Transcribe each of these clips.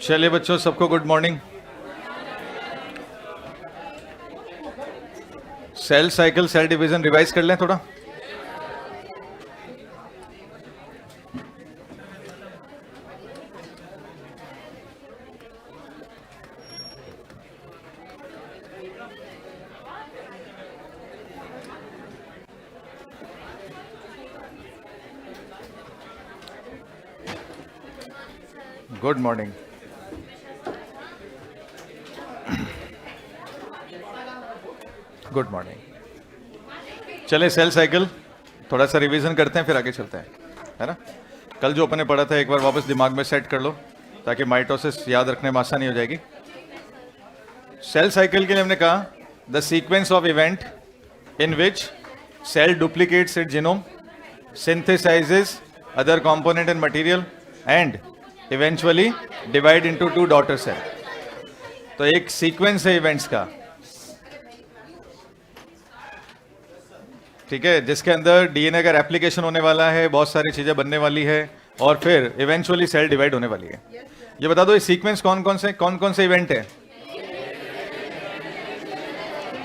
चलिए बच्चों, सबको good morning. Cell cycle, cell division revise कर लें थोड़ा। Good morning. Good morning. चले सेल साइकिल थोड़ा सा रिवीजन करते हैं, फिर आगे चलते हैं, है ना। कल जो अपन ने पढ़ा था एक बार वापस दिमाग में सेट कर लो, ताकि माइटोसिस याद रखने में आसानी हो जाएगी। सेल साइकिल के लिए हमने कहा the sequence of event in which cell duplicates it genome, synthesizes other component and material and eventually divide into two daughter cell। तो एक सीक्वेंस है इवेंट्स का, ठीक है, जिसके अंदर डीएनए का रेप्लिकेशन होने वाला है, बहुत सारी चीजें बनने वाली है और फिर इवेंचुअली सेल डिवाइड होने वाली है। ये बता दो, ये सीक्वेंस कौन कौन से इवेंट है?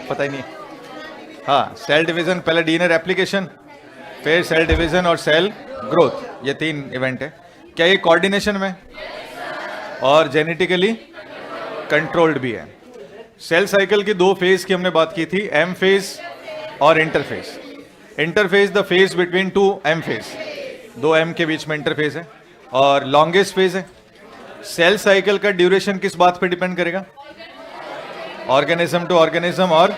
पता ही नहीं। हाँ, सेल डिवीजन, पहले डीएनए रेप्लिकेशन, फिर सेल डिवीजन और सेल ग्रोथ, ये 3 इवेंट है। क्या ये कोऑर्डिनेशन में और जेनेटिकली कंट्रोल्ड भी है? सेल साइकिल की 2 फेज की हमने बात की थी, एम फेज और interphase. Interphase the phase between 2 M phase, 2 M के बीच में इंटरफेज है और लॉन्गेस्ट फेज है। सेल साइकिल का ड्यूरेशन किस बात पे डिपेंड करेगा? ऑर्गेनिज्म टू ऑर्गेनिज्म और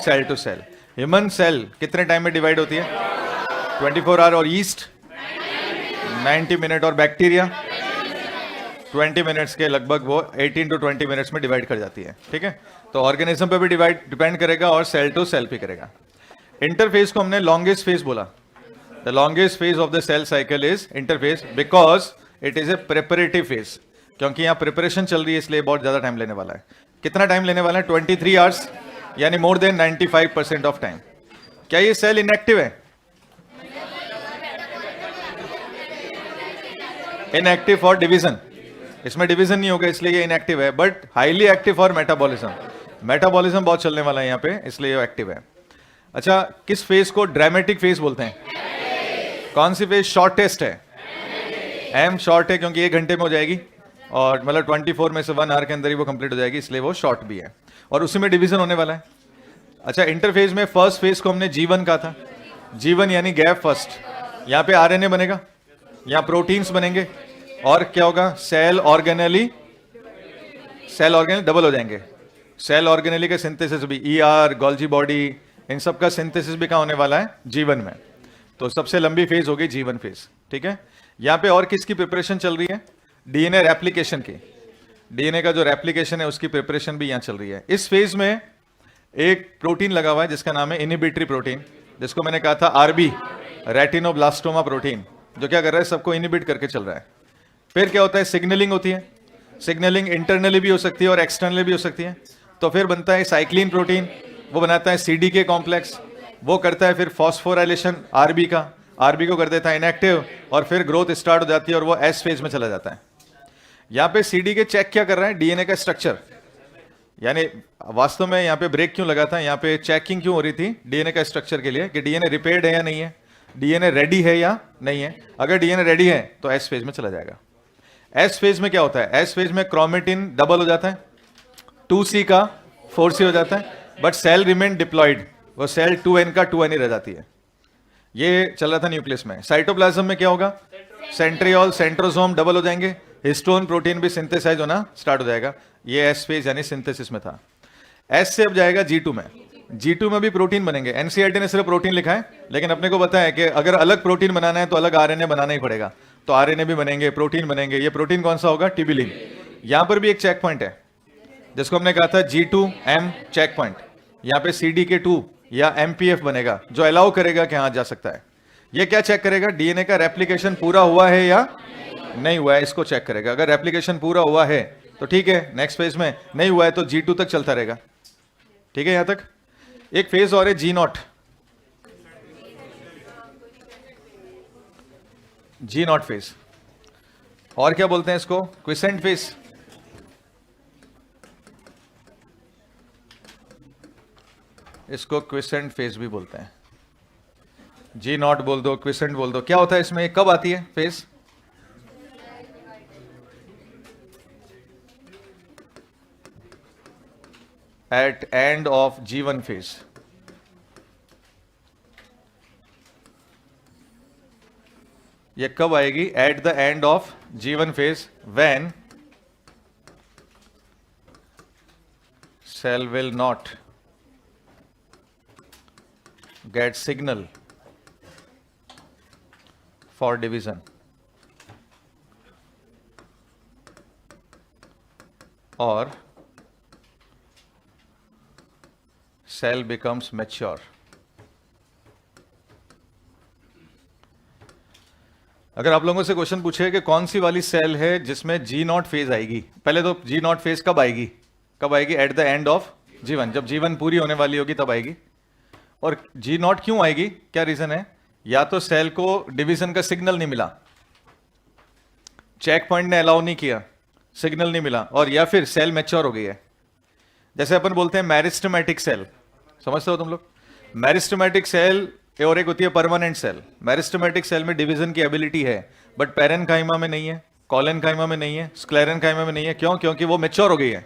cell to cell. Human cell कितने टाइम में डिवाइड होती है? 24 आवर। और ईस्ट 90 मिनट और बैक्टीरिया 20 मिनट्स के लगभग, वो 18 to 20 मिनट्स में डिवाइड कर जाती है, ठीक है। तो ऑर्गेनिज्म पे भी डिपेंड करेगा और सेल टू सेल भी करेगा। इंटरफेज को हमने लॉन्गेस्ट फेज बोला। The longest phase of the cell cycle is interphase because it is a preparative phase, क्योंकि यहाँ प्रिपरेशन चल रही है, इसलिए बहुत ज्यादा टाइम लेने वाला है। कितना टाइम लेने वाला है? 23 आवर्स, यानी मोर देन 95% ऑफ टाइम। क्या ये सेल इनएक्टिव है? इनएक्टिव फॉर डिवीजन, इसमें डिवीजन नहीं होगा इसलिए ये इनएक्टिव है, but highly active for metabolism. Metabolism बहुत चलने वाला है यहाँ पे, इसलिए ये एक्टिव है। अच्छा, किस फेज को ड्रामेटिक फेज बोलते हैं? कौन सी फेज शॉर्टेस्ट है? एम शॉर्ट है क्योंकि 1 घंटे में हो जाएगी और मतलब 24 में से 1 आवर के अंदर ही वो कंप्लीट हो जाएगी, इसलिए वो शॉर्ट भी है और उसी में डिवीजन होने वाला है। अच्छा, इंटरफेज में फर्स्ट फेज को हमने जीवन कहा था। जीवन यानी गैप फर्स्ट। यहाँ पे आरएनए बनेगा, यहाँ प्रोटीन्स बनेंगे और क्या होगा? सेल ऑर्गेनेली डबल हो जाएंगे। सेल ऑर्गेनेली का सिंथेसिस भी, ईआर, गोल्जी बॉडी, इन सब का सिंथेसिस भी कहाँ होने वाला है? जीवन में। तो सबसे लंबी फेज होगी जीवन फेज, ठीक है। यहाँ पे और किसकी प्रिपरेशन चल रही है? डीएनए रेप्लिकेशन की। डीएनए का जो रेप्लिकेशन है उसकी प्रिपरेशन भी यहाँ चल रही है। इस फेज में एक प्रोटीन लगा हुआ है जिसका नाम है इनहिबिटरी प्रोटीन, जिसको मैंने कहा था आरबी, रेटिनोब्लास्टोमा प्रोटीन, जो क्या कर रहा है? सबको इनहिबिट करके चल रहा है। फिर क्या होता है? सिग्नलिंग होती है। सिग्नलिंग इंटरनली भी हो सकती है और एक्सटर्नली भी हो सकती है। तो फिर बनता है साइक्लिन प्रोटीन, वो बनाता है सीडीके कॉम्प्लेक्स, वो करता है फिर फॉस्फोराइलेशन आरबी का, आरबी को कर देता है इनएक्टिव और फिर ग्रोथ स्टार्ट हो जाती है और वो एस फेज में चला जाता है। यहाँ पे सीडीके चेक क्या कर रहा है? डीएनए का स्ट्रक्चर। यानी वास्तव में यहाँ पे ब्रेक क्यों लगा था? यहाँ पे चेकिंग क्यों हो रही थी डीएनए का स्ट्रक्चर के लिए कि डीएनए रिपेयर्ड है या नहीं है, डीएनए रेडी है या नहीं है। अगर डीएनए रेडी है तो एस फेज में चला जाएगा। एस फेज में क्या होता है? एस फेज में क्रोमेटिन डबल हो जाता है, 2C का 4C हो जाता है, बट सेल रिमेन डिप्लॉयड, वो सेल 2N का 2N ही रह जाती है। ये चल रहा था न्यूक्लियस में। साइटोप्लाज्म में क्या होगा? सेंट्रियोल, सेंट्रोसोम डबल हो जाएंगे, हिस्टोन प्रोटीन भी सिंथेसाइज होना स्टार्ट हो जाएगा। ये एस फेज यानी सिंथेसिस में था। एस से अब जाएगा G2 में। G2 में भी प्रोटीन बनेंगे। एनसीईआरटी ने सिर्फ प्रोटीन लिखा है, लेकिन अपने को पता है कि अगर अलग प्रोटीन बनाना है तो अलग आरएनए बनाना ही पड़ेगा। तो आरएनए भी बनेंगे, प्रोटीन बनेंगे। ये प्रोटीन कौन सा होगा? ट्यूबुलिन। यहां पर भी एक चेक पॉइंट है जिसको हमने कहा था G2M चेक पॉइंट। यहाँ पे CDK2 या MPF बनेगा जो अलाउ करेगा कि हाँ जा सकता है। ये क्या चेक करेगा? डीएनए का रेप्लिकेशन पूरा हुआ है या नहीं हुआ है, इसको चेक करेगा। अगर रेप्लिकेशन पूरा हुआ है तो ठीक है, नेक्स्ट फेज में नहीं हुआ है तो G2 तक चलता रहेगा, ठीक है। यहां तक एक फेज और है G0। G0 phase. और क्या बोलते हैं इसको? Quiescent phase. इसको क्विसेंट फेज भी बोलते हैं। जी नॉट बोल दो, क्विसेंट बोल दो, क्या होता है इसमें? कब आती है phase? At end of G1 phase. ये कब आएगी? At the end of G1 phase, when cell will not get signal for division or cell becomes mature। अगर आप लोगों से क्वेश्चन पूछे कि कौन सी वाली सेल है जिसमें जी नॉट फेज आएगी, पहले तो जी नॉट फेज कब आएगी? कब आएगी? At the end of G1, जब G1 पूरी होने वाली होगी तब आएगी। और जी नॉट क्यों आएगी? क्या रीजन है? या तो सेल को डिवीजन का सिग्नल नहीं मिला, चेक पॉइंट ने अलाउ नहीं किया, सिग्नल नहीं मिला, और या फिर सेल मैच्योर हो गई है। जैसे अपन बोलते हैं मैरिस्टमेटिक सेल, समझते हो तुम लोग? मैरिस्टमेटिक सेल और एक होती है परमानेंट सेल। मैरिस्टमेटिक सेल में डिवीजन की एबिलिटी है, बट पैरेनकाइमा में नहीं है, कॉलेनकाइमा में नहीं है, स्क्लेरेनकाइमा में नहीं है। क्यों? क्योंकि वो मैच्योर हो गई है।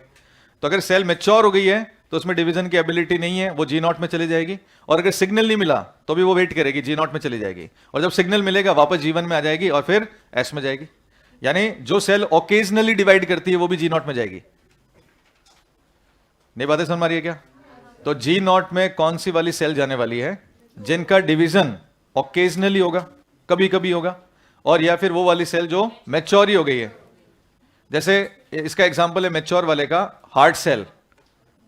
तो अगर सेल मैच्योर हो गई है तो उसमें डिवीजन की एबिलिटी नहीं है, वो जी नॉट में चली जाएगी। और अगर सिग्नल नहीं मिला तो भी वो वेट करेगी, जी नॉट में चली जाएगी। और जब सिग्नल मिलेगा वापस G1 में आ जाएगी और फिर एस में जाएगी। यानी जो सेल ओकेजनली डिवाइड करती है वो भी जी नॉट में जाएगी। नहीं बातें समझ मारिए क्या? तो जी नॉट में कौन सी वाली सेल जाने वाली है? जिनका डिवीजन ओकेजनली होगा, कभी कभी होगा, और या फिर वो वाली सेल जो मैच्योर ही हो गई है। जैसे इसका एग्जांपल है मैच्योर वाले का हार्ट सेल,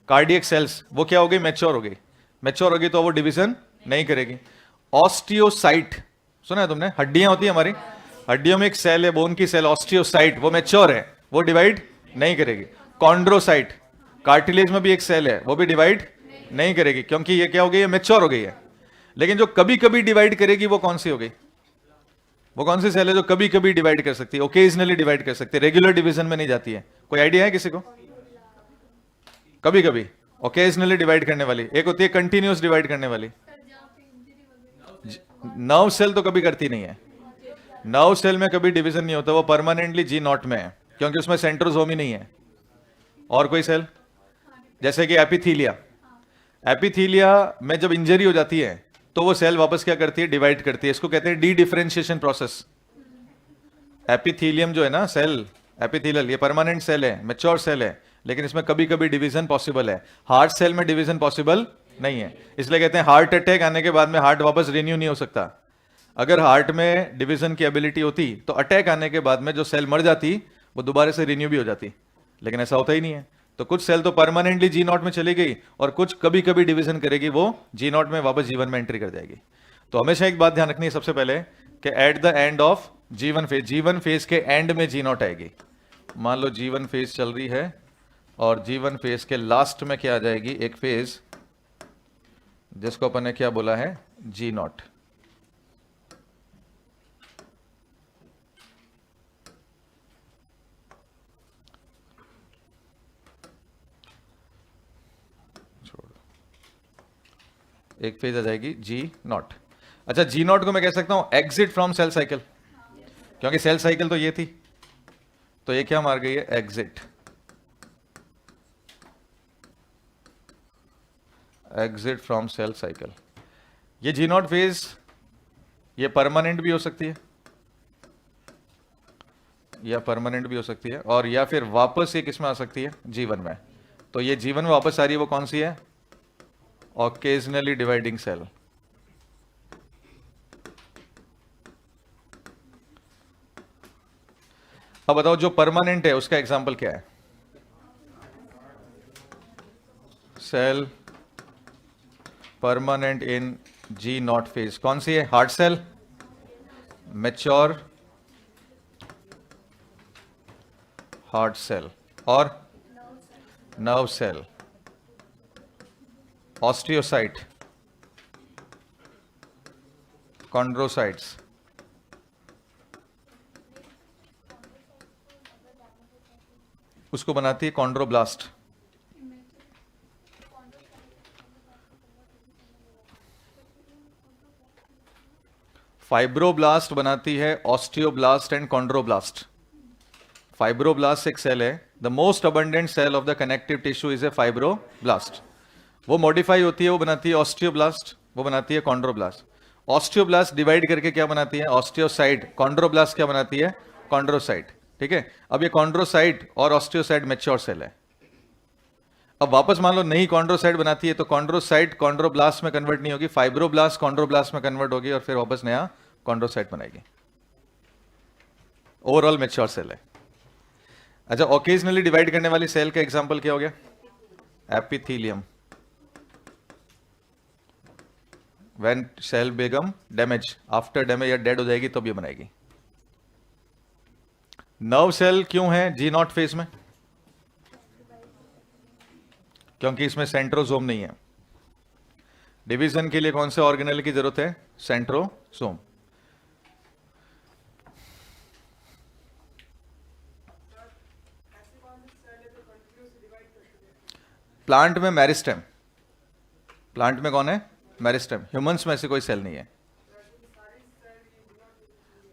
कार्डियक सेल्स, वो क्या हो गई? मैच्योर हो गई। मैच्योर होगी तो वो डिवीजन नहीं करेगी। ऑस्टियोसाइट सुना है तुमने? हड्डियां होती है हमारी, हड्डियों में एक सेल है, बोन की सेल, ऑस्टियोसाइट, वो मैच्योर है, वो डिवाइड नहीं करेगी। कॉन्ड्रोसाइट, कार्टिलेज में भी एक सेल है, वो भी डिवाइड नहीं करेगी, क्योंकि ये क्या हो गई है? मैच्योर हो गई है। लेकिन जो कभी कभी डिवाइड करेगी वो कौन सी हो गई? वो कौन सी सेल है जो कभी कभी डिवाइड कर सकती है, ओकेजनली डिवाइड कर सकती है, रेगुलर डिवीजन में नहीं जाती है? कोई आइडिया है किसी को? कभी कभी ओकेजनली डिवाइड करने वाली। एक होती है कंटिन्यूस डिवाइड करने वाली। नर्व सेल तो कभी करती नहीं है, नर्व सेल में कभी डिवीजन नहीं होता, वो परमानेंटली जी नॉट में है, क्योंकि उसमें सेंट्रोसोम ही नहीं है। और कोई सेल? जैसे कि एपिथीलिया, एपिथीलिया में जब इंजरी हो जाती है तो वो सेल वापस क्या करती है? डिवाइड करती है। इसको कहते हैं डी डिफरेंशिएशन प्रोसेस। एपिथीलियम जो है ना सेल, एपिथेलियल, ये परमानेंट सेल है, मैच्योर सेल है, लेकिन इसमें कभी कभी डिवीजन पॉसिबल है। हार्ट सेल में डिवीजन पॉसिबल नहीं है, इसलिए कहते हैं हार्ट अटैक आने के बाद में हार्ट वापस रिन्यू नहीं हो सकता। अगर हार्ट में डिवीजन की एबिलिटी होती तो अटैक आने के बाद में जो सेल मर जाती वो दोबारा से रिन्यू भी हो जाती, लेकिन ऐसा होता ही नहीं है। तो कुछ सेल तो परमानेंटली जी नॉट में चली गई और कुछ कभी कभी डिवीजन करेगी, वो जी नॉट में वापस G1 में एंट्री कर जाएगी। तो हमेशा एक बात ध्यान रखनी है सबसे पहले कि eight the end of G1 phase, G1 phase के एंड में जी नॉट आएगी। मान लो G1 फेज चल रही है और G1 फेज के लास्ट में क्या आ जाएगी? एक फेज जिसको अपन ने क्या बोला है? जी नॉट। एक फेज आ जाएगी जी नॉट। अच्छा, जी नॉट को मैं कह सकता हूं एग्जिट फ्रॉम सेल साइकिल, क्योंकि सेल साइकिल तो ये थी, तो ये क्या मार गई है? Exit. Exit from cell cycle. ये जी नॉट फेज ये परमानेंट भी हो सकती है, या परमानेंट भी हो सकती है, और या फिर वापस ये किसमें आ सकती है? G1 में। तो ये G1 में वापस आ रही है, वो कौन सी है? Occasionally dividing cell. अब बताओ जो परमानेंट है उसका एग्जांपल क्या है? Cell permanent in G naught phase कौन सी है? Heart cell, mature heart cell, और नर्व सेल, ऑस्टियोसाइट, कॉन्ड्रोसाइट्स, उसको बनाती है कॉन्ड्रोब्लास्ट। फाइब्रोब्लास्ट बनाती है ऑस्टियोब्लास्ट एंड कॉन्ड्रोब्लास्ट। फाइब्रोब्लास्ट एक सेल है, the most abundant cell of the connective tissue is a fibroblast. वो मॉडिफाई होती है, वो बनाती है ऑस्टियोब्लास्ट, वो बनाती है कॉन्ड्रोब्लास्ट। ऑस्टियोब्लास्ट डिवाइड करके क्या बनाती है? ऑस्टियोसाइट। कॉन्ड्रोब्लास्ट क्या बनाती है? कॉन्ड्रोसाइट। ठीक है, अब ये कॉन्ड्रोसाइट और ऑस्टियोसाइट मैच्योर सेल है। अब वापस मान लो नई कॉन्ड्रोसाइट बनाती है, तो कॉन्ड्रोसाइट कॉन्ड्रोब्लास्ट में कन्वर्ट नहीं होगी, फाइब्रोब्लास्ट कॉन्ड्रोब्लास्ट में कन्वर्ट होगी और फिर वापस नया कॉन्ड्रोसाइट बनाएगी। ओवरऑल मैच्योर सेल है। अच्छा, ओकेजनली डिवाइड करने वाली सेल का एग्जांपल क्या हो गया? Epithelium. When cell become damage, after damage या डेड हो जाएगी तब ये बनाएगी। नर्व सेल क्यों है जी नॉट फेज में? क्योंकि इसमें सेंट्रोसोम नहीं है। डिवीजन के लिए कौन से ऑर्गेनेल की जरूरत है? सेंट्रोसोम। प्लांट में मेरिस्टेम। प्लांट में कौन है? मेरिस्टेम। ह्यूमंस में ऐसे कोई सेल नहीं है।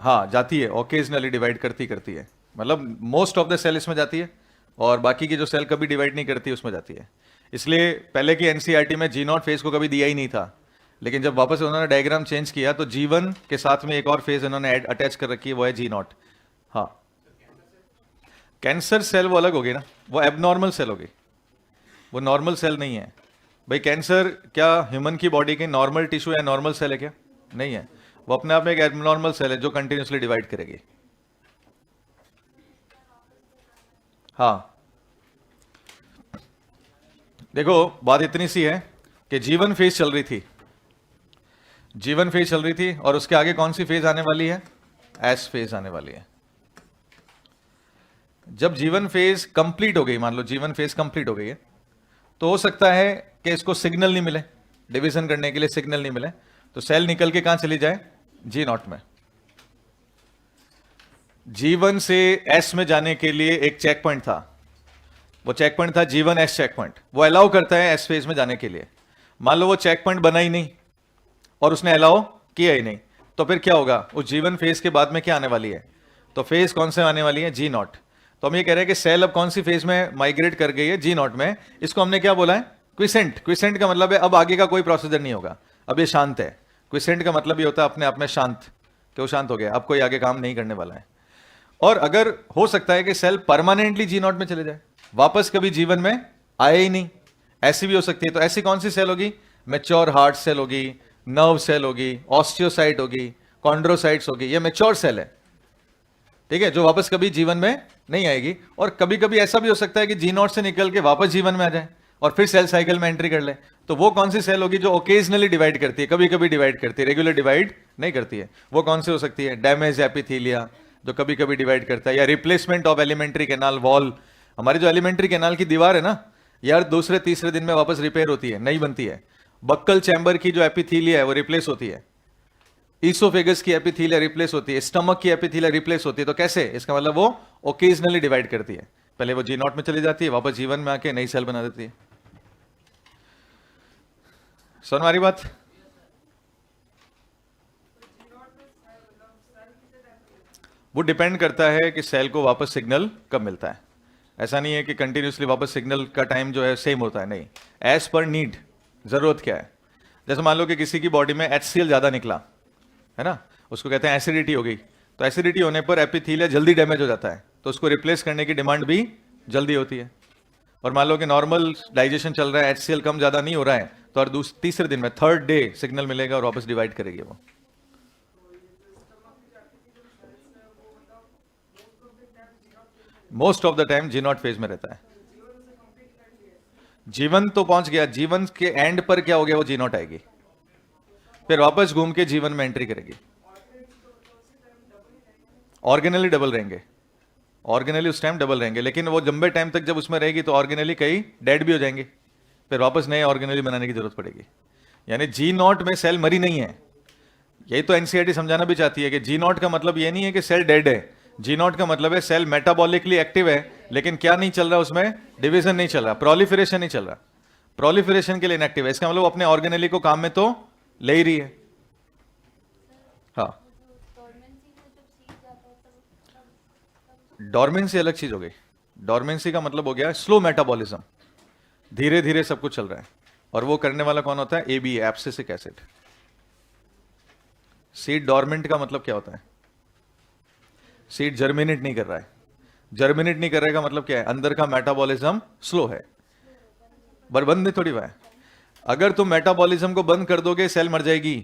हाँ, जाती है, ओकेजनली डिवाइड करती है, मतलब मोस्ट ऑफ द सेल इसमें जाती है और बाकी की जो सेल कभी डिवाइड नहीं करती उसमें जाती है। इसलिए पहले की एनसीईआरटी में जी नॉट फेज को कभी दिया ही नहीं था, लेकिन जब वापस उन्होंने डायग्राम चेंज किया तो जीवन के साथ में एक और फेज इन्होंने अटैच कर रखी है, वो है जी नॉट। हाँ, कैंसर सेल वो अलग होगी ना, वो एबनॉर्मल सेल होगी, वो नॉर्मल सेल नहीं है। भाई कैंसर क्या ह्यूमन की बॉडी की नॉर्मल टिश्यू या नॉर्मल सेल है क्या? नहीं है, वो अपने आप में एक एबनॉर्मल सेल है जो कंटिन्यूसली डिवाइड करेगी। हाँ, देखो बात इतनी सी है कि जीवन फेज चल रही थी, जीवन फेज चल रही थी और उसके आगे कौन सी फेज आने वाली है? एस फेज आने वाली है। जब जीवन फेज कंप्लीट हो गई, मान लो जीवन फेज कंप्लीट हो गई है, तो हो सकता है कि इसको सिग्नल नहीं मिले, डिवीजन करने के लिए सिग्नल नहीं मिले, तो सेल निकल के कहां चली जाए? जी नॉट में। जीवन से एस में जाने के लिए एक चेक पॉइंट था, वो चेक पॉइंट था जीवन एस चेक पॉइंट। वो अलाउ करता है एस फेज में जाने के लिए। मान लो वो चेक पॉइंट बना ही नहीं और उसने अलाउ किया ही नहीं, तो फिर क्या होगा? उस जीवन फेज के बाद में क्या आने वाली है? तो फेज कौन से आने वाली है? जी नॉट। तो हम ये कह रहे हैं कि सेल अब कौन सी फेज में माइग्रेट कर गई है? जी नॉट में। इसको हमने क्या बोला है? क्विसेंट। क्विसेंट का मतलब है अब आगे का कोई प्रोसीजर नहीं होगा, अब ये शांत है। क्विसेंट का मतलब ये होता है अपने आप में शांत, कि वो शांत हो गया, अब कोई आगे काम नहीं करने वाला है। और अगर हो सकता है कि सेल परमानेंटली जी नॉट में चले जाए, वापस कभी जीवन में आए ही नहीं, ऐसी भी हो सकती है। तो ऐसी कौन सी सेल होगी? मैच्योर हार्ट सेल होगी, नर्व सेल होगी, ऑस्टियोसाइट होगी, कॉन्ड्रोसाइट्स होगी, ये मैच्योर सेल है, ठीक है, जो वापस कभी जीवन में नहीं आएगी। और कभी कभी ऐसा भी हो सकता है कि जी नॉट से निकल के वापस जीवन में आ जाए और फिर सेल साइकिल में एंट्री कर ले। तो वो कौन सी सेल होगी जो ओकेजनली डिवाइड करती है, कभी कभी डिवाइड करती है, रेगुलर डिवाइड नहीं करती है? वो कौन सी हो सकती है? डैमेज एपिथेलिया, जो कभी कभी डिवाइड करता है, या replacement of alimentary canal wall. हमारी जो एलिमेंट्री कैनाल की दीवार है ना यार, दूसरे तीसरे दिन में वापस रिपेयर होती है, नई बनती है। बक्कल चैम्बर की जो एपिथेलिया है वो रिप्लेस होती है, ईसोफेगस की एपिथेलिया रिप्लेस होती है, स्टमक की एपिथेलिया रिप्लेस होती है। तो कैसे? इसका मतलब वो ओकेजनली डिवाइड करती है, पहले वो जी नॉट में चली जाती है, वापस जीवन में आके नई सेल बना देती है। सुन हमारी बात। वो डिपेंड करता है कि सेल को वापस सिग्नल कब मिलता है। ऐसा नहीं है कि कंटिन्यूसली वापस सिग्नल का टाइम जो है सेम होता है, नहीं, एज पर नीड, जरूरत क्या है। जैसे मान लो कि किसी की बॉडी में HCl ज्यादा निकला है ना, उसको कहते हैं एसिडिटी हो गई, तो एसिडिटी होने पर एपिथेलिया जल्दी डैमेज हो जाता है, तो उसको रिप्लेस करने की डिमांड भी जल्दी होती है। और मान लो कि नॉर्मल डाइजेशन चल रहा है, HCl कम ज्यादा नहीं हो रहा है, तो और तीसरे दिन में, थर्ड डे सिग्नल मिलेगा और वापस डिवाइड करेगी वो। Most of the time G naught phase में रहता है। जीवन तो पहुंच गया, जीवन के एंड पर क्या हो गया? वो जी नॉट आएगी, फिर वापस घूम के जीवन में एंट्री करेगी। ऑर्गेनली डबल रहेंगे, ऑर्गेनली उस टाइम डबल रहेंगे, लेकिन वो लंबे टाइम तक जब उसमें रहेगी तो ऑर्गेनली कई डेड भी हो जाएंगे, फिर वापस नए ऑर्गेनली बनाने की जरूरत पड़ेगी। यानी जी नॉट में सेल मरी नहीं है। यही तो एनसीईआरटी समझाना भी चाहती है कि जी नॉट का मतलब ये नहीं है कि सेल डेड है, जी नॉट का मतलब है सेल मेटाबॉलिकली एक्टिव है, लेकिन क्या नहीं चल रहा उसमें? डिवीजन नहीं चल रहा, प्रोलिफरेशन नहीं चल रहा। प्रोलिफरेशन के लिए इनएक्टिव है, इसका मतलब अपने ऑर्गेनेली को काम में तो ले ही रही है। हाँ, डॉर्मेंसी अलग चीज हो गई। डॉर्मेंसी का मतलब हो गया स्लो मेटाबॉलिज्म, धीरे धीरे सब कुछ चल रहा है, और वो करने वाला कौन होता है? AB, abscisic acid. Seed dormant का मतलब क्या होता है? सीड जर्मिनेट नहीं कर रहा है। जर्मिनेट नहीं कर रहा का मतलब क्या है? अंदर का मेटाबॉलिज्म स्लो है, पर बंद नहीं थोड़ी हुआ है। अगर तुम मेटाबॉलिज्म को बंद कर दोगे सेल मर जाएगी।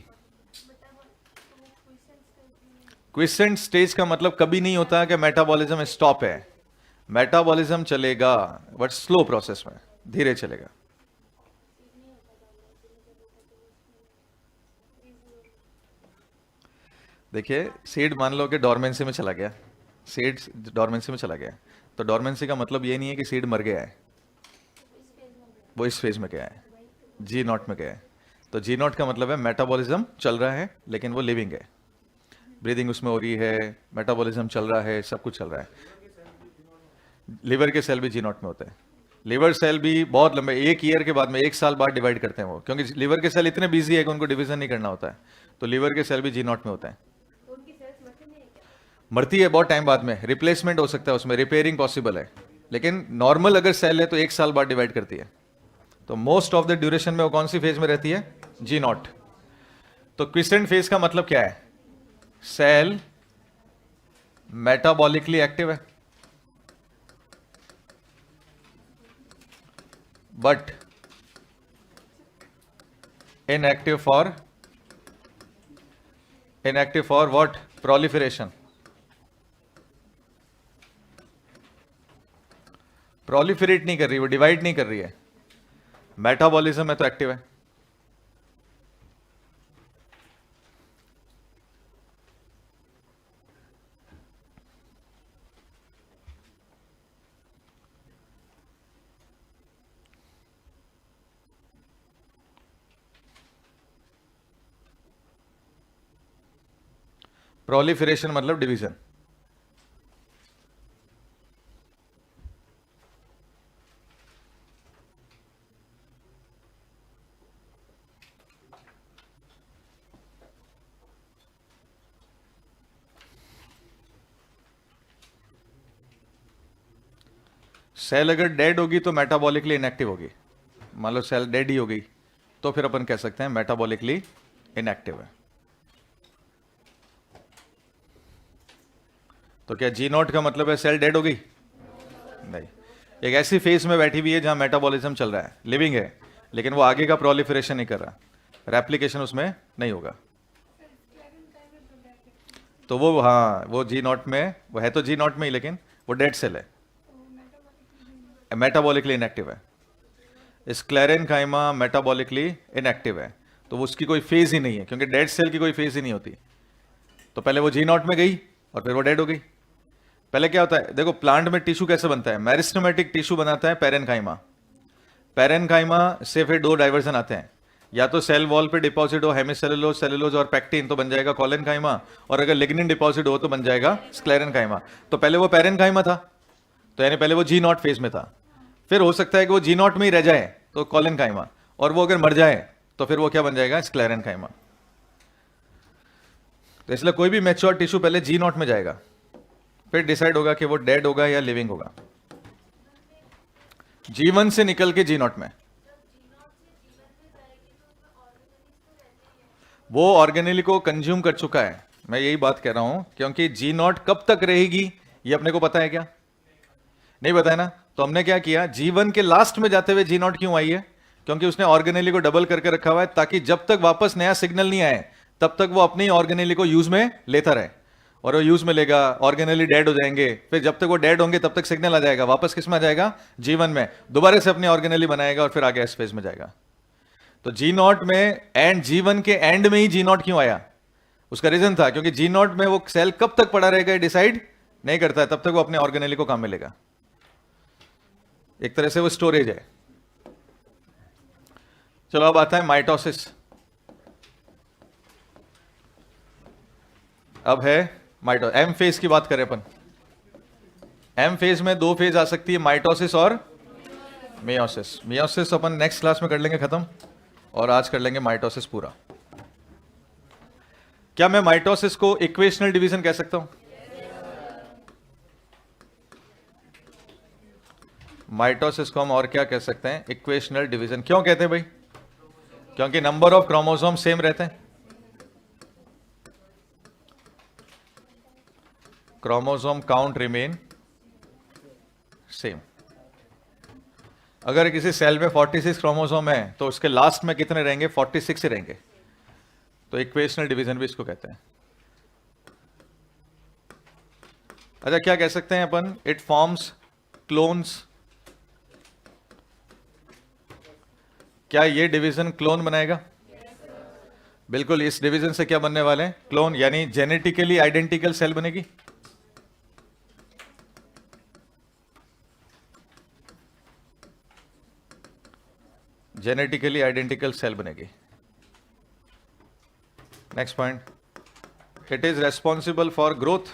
क्विसेंट स्टेज का मतलब कभी नहीं होता कि मेटाबॉलिज्म स्टॉप है। मेटाबॉलिज्म चलेगा बट स्लो प्रोसेस में, धीरे चलेगा। देखिए, सीड मान लो कि डॉर्मेंसी में चला गया, सीड डॉर्मेंसी में चला गया, तो डॉर्मेंसी का मतलब ये नहीं है कि सीड मर गया है, वो इस फेज में गया है, जी नॉट में गया है। तो जी नॉट का मतलब है मेटाबॉलिज्म चल रहा है लेकिन वो लिविंग है, ब्रीदिंग उसमें हो रही है, मेटाबॉलिज्म चल रहा है, सब कुछ चल रहा है। लिवर के सेल भी जी नॉट में होते हैं। लिवर सेल भी बहुत लंबे, 1 ईयर के बाद में, 1 साल बाद डिवाइड करते हैं वो, क्योंकि लिवर के सेल इतने बिजी है कि उनको डिवीजन नहीं करना होता है। तो लिवर के सेल भी जी नॉट में होते हैं। मरती है बहुत टाइम बाद में, रिप्लेसमेंट हो सकता है उसमें, रिपेयरिंग पॉसिबल है, लेकिन नॉर्मल अगर सेल है तो 1 साल बाद डिवाइड करती है। तो मोस्ट ऑफ द ड्यूरेशन में वो कौन सी फेज में रहती है? जी नॉट। तो क्विसेंट फेज का मतलब क्या है? सेल मेटाबॉलिकली एक्टिव है but inactive for what? Proliferation. Proliferate नहीं कर रही, वो डिवाइड नहीं कर रही है। मेटाबॉलिज्म है तो एक्टिव है। प्रोलिफरेशन मतलब डिवीजन। सेल अगर डेड होगी तो मेटाबॉलिकली इनएक्टिव होगी। मान लो सेल डेड ही हो गई तो फिर अपन कह सकते हैं मेटाबॉलिकली इनएक्टिव है। तो क्या जी नॉट का मतलब है सेल डेड हो गई? नहीं, एक ऐसी फेज में बैठी हुई है जहां मेटाबॉलिज्म चल रहा है, लिविंग है, लेकिन वो आगे का प्रोलिफरेशन नहीं कर रहा, रेप्लिकेशन उसमें नहीं होगा। तो वो, हाँ, वो जी नॉट में, वो है तो जी नॉट में ही, लेकिन वो डेड सेल है, मेटाबॉलिकली इनएक्टिव है। स्क्लेरेनकाइमा मेटाबॉलिकली इनएक्टिव है, तो उसकी कोई फेज ही नहीं है, क्योंकि डेड सेल की कोई फेज ही नहीं होती। तो पहले वो जी नॉट में गई और फिर वो डेड हो गई। पहले क्या होता है, देखो प्लांट में टिश्यू कैसे बनता है? मेरिस्टेमेटिक टिश्यू बनाता है पैरेनकाइमा। पैरेनकाइमा से फिर 2 डाइवर्जन आते हैं, या तो सेल वॉल पे डिपॉजिट हो हेमिसेलुलोज, सेलुलोज और पैक्टिन, तो बन जाएगा कोलेनकाइमा, और अगर लिग्निन डिपॉजिट हो तो बन जाएगा स्क्लेरेनकाइमा। तो पहले वो पैरेनकाइमा था, तो यानी पहले वो जी नॉट फेज में था। फिर हो सकता है कि वो जी नॉट में ही रह जाए तो कोलेनकाइमा, और वो अगर मर जाए तो फिर वो क्या बन जाएगा? स्क्लेरेनकाइमा। तो इसलिए कोई भी मैच्योर टिश्यू पहले जी नॉट में जाएगा, फिर डिसाइड होगा कि वो डेड होगा या लिविंग होगा। जीवन से निकल के जी नॉट में, वो ऑर्गेनेली को कंज्यूम कर चुका है। मैं यही बात कह रहा हूं, क्योंकि जी नॉट कब तक रहेगी ये अपने को पता है क्या? नहीं पता है ना। तो हमने क्या किया, जीवन के लास्ट में जाते हुए जी नॉट क्यों आई है? क्योंकि उसने ऑर्गेनेली को डबल करके रखा हुआ है, ताकि जब तक वापस नया सिग्नल नहीं आए तब तक वो अपनी ऑर्गेनेली को यूज में लेता रहे, और वो यूज में लेगा, ऑर्गेनेली डेड हो जाएंगे, फिर जब तक वो डेड होंगे तब तक सिग्नल आ जाएगा, वापस किस में आ जाएगा? जीवन में, दोबारा से अपनी ऑर्गेनेली बनाएगा और फिर आगे एस फेज में जाएगा। तो जी नॉट में एंड, जीवन के एंड में ही जी नॉट क्यों आया? उसका रीजन था क्योंकि जी नॉट में वो सेल कब तक पड़ा रहेगा डिसाइड नहीं करता है, तब तक वो अपने ऑर्गेनेली को काम मिलेगा। एक तरह से वो स्टोरेज है। चलो अब आता है माइटोसिस। अब है माइटो, एम फेज की बात करें अपन। एम फेज में दो फेज आ सकती है, माइटोसिस और मियोसिस। मियोसिस अपन नेक्स्ट क्लास में कर लेंगे खत्म, और आज कर लेंगे माइटोसिस पूरा। क्या मैं माइटोसिस को इक्वेशनल डिवीजन कह सकता हूं? माइटोसिस को हम और क्या कह सकते हैं? Equational division. क्यों कहते हैं भाई? क्योंकि नंबर ऑफ क्रोमोसोम सेम रहते हैं, क्रोमोसोम काउंट रिमेन सेम। अगर किसी सेल में 46 क्रोमोसोम है तो उसके लास्ट में कितने रहेंगे? 46 ही रहेंगे। तो इक्वेशनल डिवीजन भी इसको कहते हैं। अच्छा, क्या कह सकते हैं अपन? It forms clones. क्या ये डिवीजन क्लोन बनाएगा? बिल्कुल। इस डिवीजन से क्या बनने वाले हैं? क्लोन, यानी जेनेटिकली आइडेंटिकल सेल बनेगी। जेनेटिकली आइडेंटिकल सेल बनेगी। Next point, it is responsible for growth.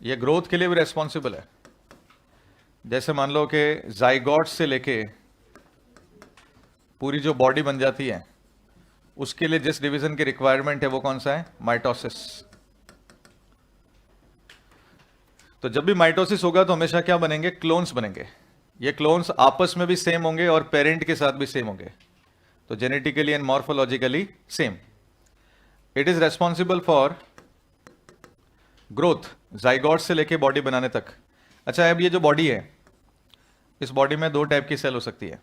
ये ग्रोथ के लिए भी रेस्पॉन्सिबल है। जैसे मान लो कि जाइगोट से लेके पूरी जो बॉडी बन जाती है, उसके लिए जिस डिवीजन की रिक्वायरमेंट है वो कौन सा है? माइटोसिस। तो जब भी माइटोसिस होगा तो हमेशा क्या बनेंगे? क्लोन्स बनेंगे। ये क्लोन्स आपस में भी सेम होंगे और पेरेंट के साथ भी सेम होंगे, तो genetically and morphologically same. It is responsible for growth, zygote से लेके बॉडी बनाने तक। अच्छा, अब ये जो बॉडी है, इस बॉडी में दो टाइप की सेल हो सकती है,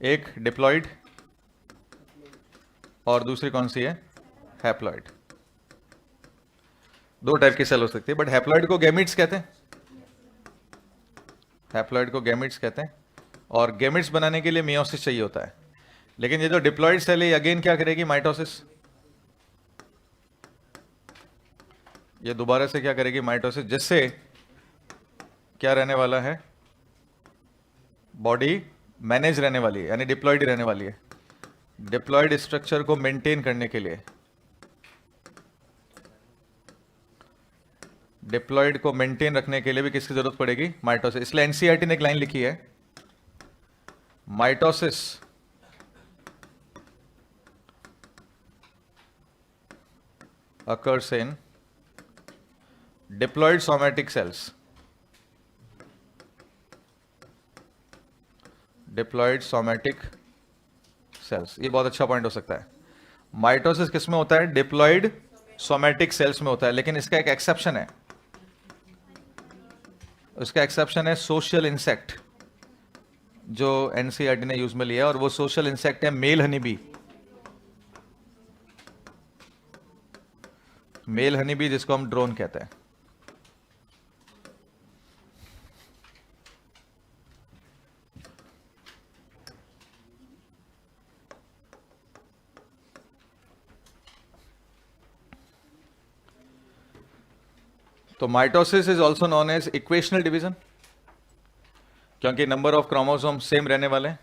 एक डिप्लॉइड और दूसरी कौन सी है? हैप्लॉइड। दो टाइप की सेल हो सकती है, बट हैप्लॉइड को गैमिट्स कहते हैं। हैप्लॉइड को गैमिट्स कहते हैं, और गैमिट्स बनाने के लिए मियोसिस चाहिए होता है। लेकिन ये जो डिप्लॉइड सेल है, अगेन क्या करेगी? माइटोसिस। ये दोबारा से क्या करेगी? माइटोसिस, जिससे क्या रहने वाला है? बॉडी मैनेज रहने वाली है, यानी डिप्लॉइड रहने वाली है। डिप्लॉइड स्ट्रक्चर को मेंटेन करने के लिए, डिप्लॉइड को मेंटेन रखने के लिए भी किसकी जरूरत पड़ेगी? माइटोसिस। इसलिए एनसीईआरटी ने एक लाइन लिखी है, mitosis occurs in diploid somatic cells. Diploid somatic cells, ये बहुत अच्छा पॉइंट हो सकता है। माइटोसिस किस में होता है? डिप्लॉइड सोमैटिक सेल्स में होता है, लेकिन इसका एक एक्सेप्शन है। उसका एक्सेप्शन है सोशल इंसेक्ट, जो एनसीईआरटी ने यूज में लिया है, और वो सोशल इंसेक्ट है male honey bee. Male honey bee, जिसको हम ड्रोन कहते हैं। तो mitosis is also known as equational division, क्योंकि नंबर ऑफ क्रोमोसोम सेम रहने वाले हैं।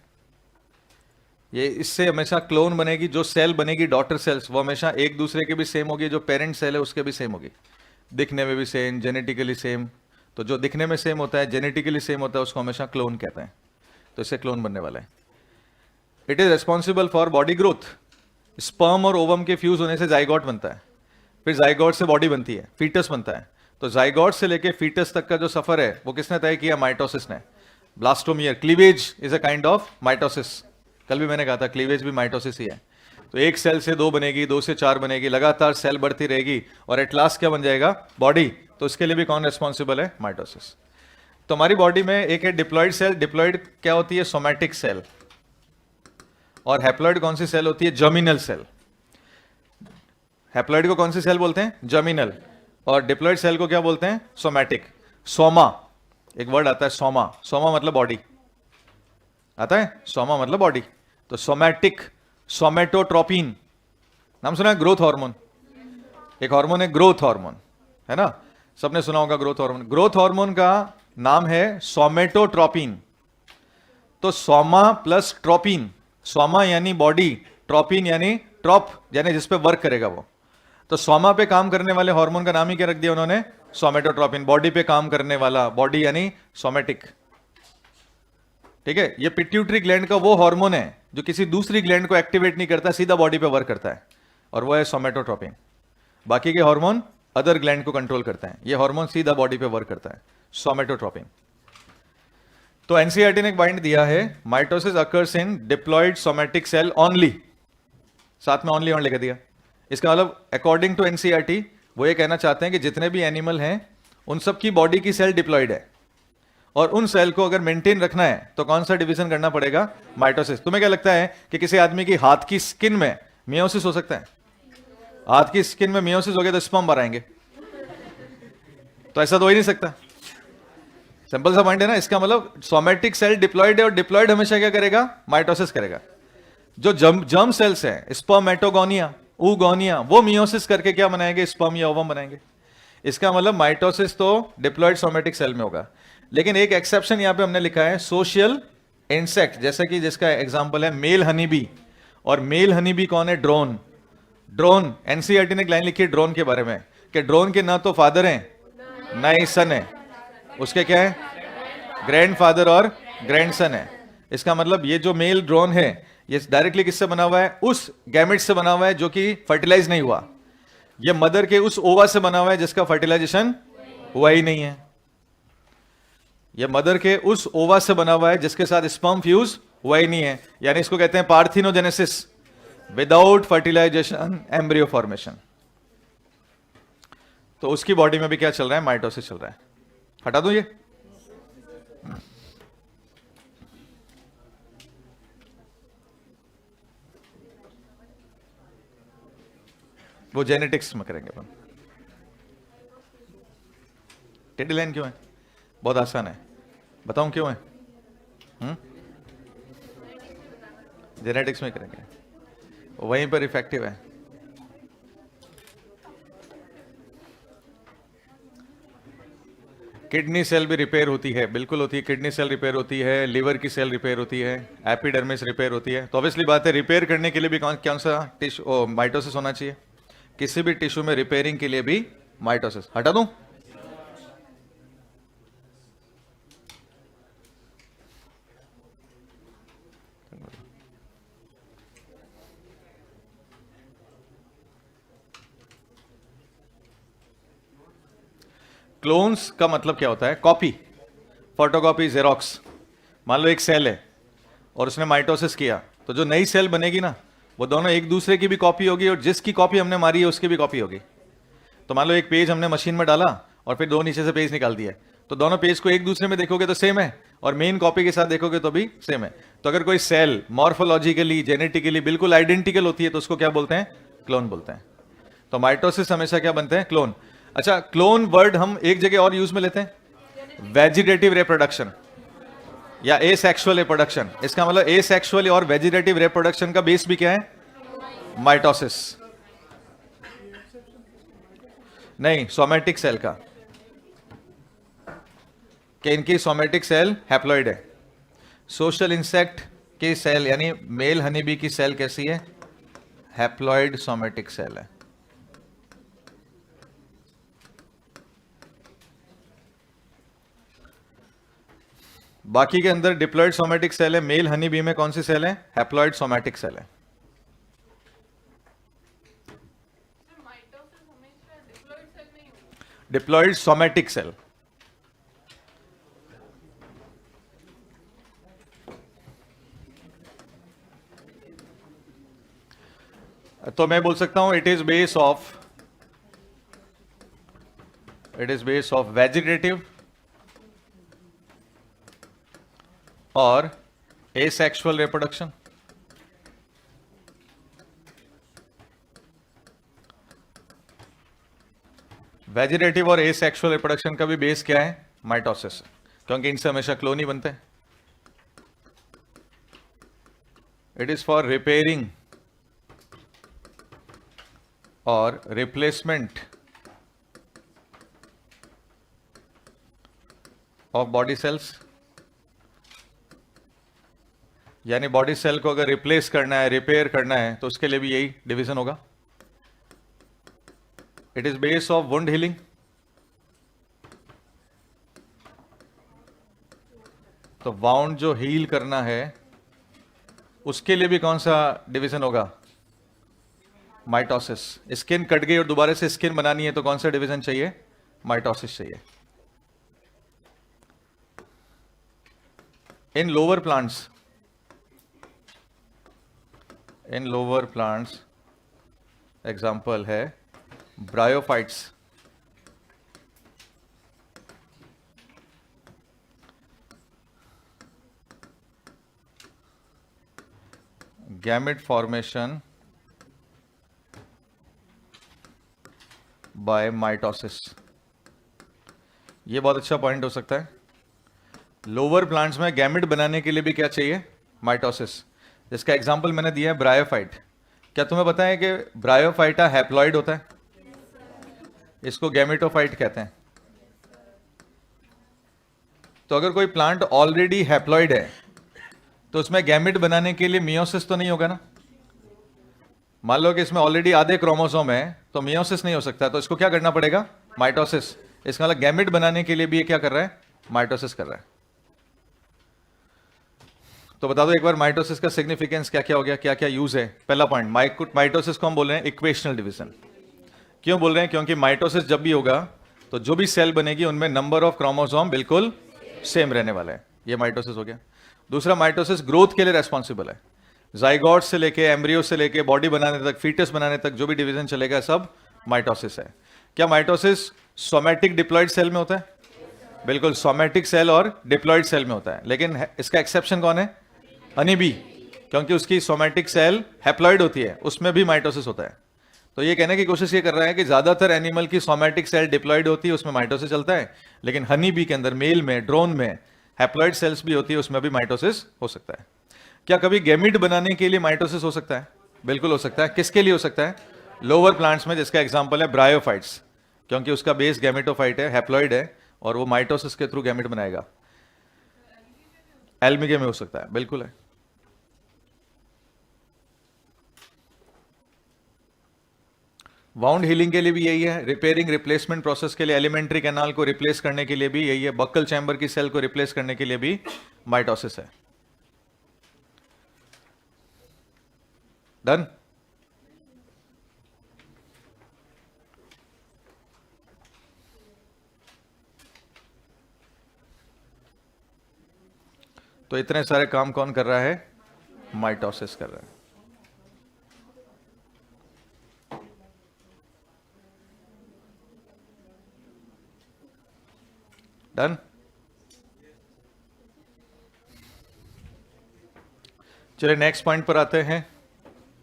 ये इससे हमेशा क्लोन बनेगी, जो सेल बनेगी डॉटर सेल्स, वो हमेशा एक दूसरे के भी सेम होगी, जो पेरेंट सेल है उसके भी सेम होगी, दिखने में भी सेम, जेनेटिकली सेम। तो जो दिखने में सेम होता है, जेनेटिकली सेम होता है, उसको हमेशा क्लोन कहते हैं। तो इससे क्लोन बनने वाला है। It is responsible for body growth. Sperm और ओवम के फ्यूज होने से जाइगोट बनता है, फिर जाइगोट से बॉडी बनती है, फीटस बनता है। तो जाइगोट से लेके फीटस तक का जो सफर है वो किसने तय किया? माइटोसिस ने। Blastomere, cleavage is a kind of mitosis. कल भी मैंने कहा था क्लीवेज भी माइटोसिस ही है। तो एक सेल से दो बनेगी, दो से चार बनेगी, लगातार सेल बढ़ती रहेगी, और एट लास्ट क्या बन जाएगा? बॉडी। तो उसके लिए भी कौन रिस्पॉन्सिबल है? माइटोसिस। तो हमारी बॉडी में एक है डिप्लॉइड सेल। डिप्लॉइड क्या होती है? Somatic cell. और हैप्लॉइड कौन सी सेल होती है? Germinal cell. हैप्लॉइड को कौन सी सेल बोलते हैं? जर्मिनल। और डिप्लॉइड सेल को क्या बोलते हैं? सोमैटिक। सोमा, एक वर्ड आता है सोमा। सोमा मतलब बॉडी आता है, सोमा मतलब बॉडी। तो सोमैटिक, सोमेटोट्रोपिन नाम सुना है? Growth hormone. एक हार्मोन है ग्रोथ हार्मोन, है ना? सबने सुना होगा ग्रोथ हार्मोन। ग्रोथ हार्मोन का नाम है सोमेटोट्रोपिन। तो सोमा प्लस ट्रोपिन, सोमा यानी बॉडी, ट्रोपिन यानी ट्रॉप यानी जिस पे वर्क करेगा वो। तो सोमा पे काम करने वाले हार्मोन का नाम ही क्या रख दिया उन्होंने? सोमेटोट्रोपिन। बॉडी पे काम करने वाला, बॉडी यानी सोमेटिक, ठीक है। ये पिट्यूटरी ग्लैंड का वो हार्मोन है जो किसी दूसरी ग्लैंड को एक्टिवेट नहीं करता, सीधा बॉडी पे वर्क करता है, और वो है सोमेटोट्रोपिन। बाकी के हार्मोन अदर ग्लैंड को कंट्रोल करते हैं, ये हार्मोन सीधा बॉडी पे वर्क करता है, सोमेटोट्रोपिन। तो एनसीईआरटी ने एक पॉइंट दिया है, mitosis occurs in diploid somatic cell only, साथ में ओनली ऑन लिख दिया। इसका मतलब अकॉर्डिंग टू एनसीईआरटी वो ये कहना चाहते हैं कि जितने भी एनिमल हैं उन सब की बॉडी की सेल डिप्लॉयड है, और उन सेल को अगर मेंटेन रखना है तो कौन सा डिवीजन करना पड़ेगा? माइटोसिस। तुम्हें क्या लगता है कि किसी आदमी की हाथ की स्किन में मियोसिस हो सकता है? हाथ की स्किन में मियोसिस हो गया तो स्पर्म बाहर आएंगे? तो ऐसा तो हो ही नहीं सकता। सिंपल सा पॉइंट है ना। इसका मतलब सोमेटिक सेल डिप्लॉयड है, और डिप्लॉयड हमेशा क्या करेगा? माइटोसिस करेगा। जो जर्म सेल्स हैं, स्पर्मेटोगोनिया, oogonia, वो मियोसिस करके क्या बनाएंगे? स्पर्म या ओवम बनाएंगे। इसका मतलब माइटोसिस तो डिप्लॉयड सोमेटिक सेल में होगा। लेकिन एक एक्सेप्शन यहां पे हमने लिखा है, सोशल इंसेक्ट, जैसे कि जिसका एग्जांपल है मेल हनी बी। और मेल हनी बी कौन है? ड्रोन। ड्रोन, एनसीईआरटी ने एक लाइन लिखी है ड्रोन के बारे में कि ड्रोन के ना तो फादर हैं ना ही सन है, उसके क्या है? ग्रैंडफादर और ग्रैंडसन है। इसका मतलब ये जो मेल ड्रोन है ये डायरेक्टली किससे बना हुआ है? उस गैमेट से बना हुआ है जो कि फर्टिलाइज नहीं हुआ। ये मदर के उस ओवा से बना हुआ है जिसका फर्टिलाइजेशन हुआ ही नहीं है। ये मदर के उस ओवा से बना हुआ है जिसके साथ स्पर्म फ्यूज हुआ ही नहीं है, यानी इसको कहते हैं parthenogenesis, without fertilization embryo formation. तो उसकी बॉडी में भी क्या चल रहा है? माइटोसिस चल रहा है। हटा दूं ये? वो जेनेटिक्स में करेंगे अपन। टेडी लाइन क्यों है? बहुत आसान है, बताऊं क्यों है? जेनेटिक्स में करेंगे, वहीं पर इफेक्टिव है। किडनी सेल भी रिपेयर होती है, बिल्कुल होती है। किडनी सेल रिपेयर होती है, लिवर की सेल रिपेयर होती है, एपिडर्मिस रिपेयर होती है। तो ऑब्वियसली बात है, रिपेयर करने के लिए भी कौन सा टिश्यू, माइटोसिस होना चाहिए। किसी भी टिश्यू में रिपेयरिंग के लिए भी माइटोसिस। हटा दूं? क्लोन्स का मतलब क्या होता है? Copy, photocopy, xerox. मान लो एक सेल है और उसने माइटोसिस किया, तो जो नई सेल बनेगी ना, वो दोनों एक दूसरे की भी कॉपी होगी, और जिसकी कॉपी हमने मारी है उसकी भी कॉपी होगी। तो मान लो एक पेज हमने मशीन में डाला और फिर दो नीचे से पेज निकाल दिया, तो दोनों पेज को एक दूसरे में देखोगे तो सेम है, और मेन कॉपी के साथ देखोगे तो भी सेम है। तो अगर कोई सेल मॉर्फोलॉजिकली, जेनेटिकली बिल्कुल आइडेंटिकल होती है तो उसको क्या बोलते हैं? क्लोन बोलते हैं। तो माइटोसिस हमेशा क्या बनते हैं? क्लोन। अच्छा, क्लोन वर्ड हम एक जगह और यूज में लेते हैं, वेजिटेटिव रिप्रोडक्शन या एसेक्सुअल रिप्रोडक्शन। इसका मतलब एसेक्सुअल और वेजिटेटिव रिप्रोडक्शन का बेस भी क्या है? माइटोसिस। नहीं, सोमेटिक सेल का, कि इनकी सोमेटिक सेल हैप्लॉइड है। सोशल इंसेक्ट की सेल यानी मेल हनीबी की सेल कैसी है? हैप्लॉइड सोमेटिक सेल है। बाकी के अंदर डिप्लॉइड सोमेटिक सेल है। मेल हनी बी में कौन सी सेल है? हैप्लॉइड सोमेटिक सेल है। Diploid somatic cell. तो मैं बोल सकता हूं it is base of vegetative और एसेक्सुअल रिप्रोडक्शन। वेजिटेटिव और एसेक्सुअल रिप्रोडक्शन का भी बेस क्या है? माइटोसिस, क्योंकि इनसे हमेशा क्लोन ही बनते हैं। इट इज फॉर रिपेयरिंग और रिप्लेसमेंट ऑफ बॉडी सेल्स यानी बॉडी सेल को अगर रिप्लेस करना है, रिपेयर करना है, तो उसके लिए भी यही डिवीजन होगा. It is base of wound healing. तो वाउंड जो हील करना है उसके लिए भी कौन सा डिवीजन होगा? माइटोसिस. स्किन कट गई और दोबारा से स्किन बनानी है तो कौन सा डिवीजन चाहिए? माइटोसिस चाहिए. इन लोअर प्लांट्स एग्जाम्पल है bryophytes. Gamete formation by mitosis. ये बहुत अच्छा पॉइंट हो सकता है. लोअर प्लांट्स में गैमेट बनाने के लिए भी क्या चाहिए? माइटोसिस. जिसका एग्जांपल मैंने दिया है ब्रायोफाइट. क्या तुम्हें पता है कि ब्रायोफाइटा हैप्लॉइड होता है? इसको गैमेटोफाइट कहते हैं. तो अगर कोई प्लांट ऑलरेडी हैप्लॉइड है तो उसमें गैमेट बनाने के लिए मियोसिस तो नहीं होगा ना. मान लो कि इसमें ऑलरेडी आधे क्रोमोसोम है तो मियोसिस नहीं हो सकता, तो इसको क्या करना पड़ेगा? माइटोसिस. इसका मतलब गैमेट बनाने के लिए भी ये क्या कर रहा है? माइटोसिस कर रहा है. तो बता दो एक बार माइटोसिस का सिग्निफिकेंस क्या क्या हो गया, क्या क्या यूज है. पहला पॉइंट, माइटोसिस को हम बोल रहे हैं इक्वेशनल डिवीजन. क्यों बोल रहे हैं? क्योंकि माइटोसिस जब भी होगा तो जो भी सेल बनेगी उनमें नंबर ऑफ क्रोमोसोम बिल्कुल सेम रहने वाला है. ये माइटोसिस हो गया. दूसरा, माइटोसिस ग्रोथ के लिए रेस्पॉन्सिबल है. जाइगोट से लेके एम्ब्रियो से लेके बॉडी बनाने तक, फीटस बनाने तक जो भी डिवीजन चलेगा सब माइटोसिस है. क्या माइटोसिस सोमैटिक डिप्लॉइड सेल में होता है? बिल्कुल, सोमैटिक सेल और डिप्लॉइड सेल में होता है. लेकिन इसका एक्सेप्शन कौन है? Honey bee. क्योंकि उसकी सोमैटिक सेल हैप्लॉइड होती है, उसमें भी माइटोसिस होता है. तो ये कहने की कोशिश ये कर रहा है कि ज्यादातर एनिमल की सोमैटिक सेल डिप्लॉइड होती है, उसमें माइटोसिस चलता है. लेकिन हनी बी के अंदर, मेल में, ड्रोन में हैप्लॉइड सेल्स भी होती है, उसमें भी माइटोसिस हो सकता है. क्या कभी गैमीट बनाने के लिए माइटोसिस हो सकता है? बिल्कुल हो सकता है. किसके लिए हो सकता है? लोअर प्लांट्स में, जिसका एग्जांपल है ब्रायोफाइट्स. क्योंकि उसका बेस गैमेटोफाइट है, हैप्लॉइड है, और वो माइटोसिस के थ्रू गैमेट बनाएगा. एल्मिगे में हो सकता है, बिल्कुल है. वाउंड हीलिंग के लिए भी यही है. रिपेयरिंग रिप्लेसमेंट प्रोसेस के लिए, एलिमेंट्री कैनाल को रिप्लेस करने के लिए भी यही है. बक्कल चैम्बर की सेल को रिप्लेस करने के लिए भी माइटोसिस है. डन. तो इतने सारे काम कौन कर रहा है? माइटोसिस कर रहा है. डन. चलिए नेक्स्ट पॉइंट पर आते हैं.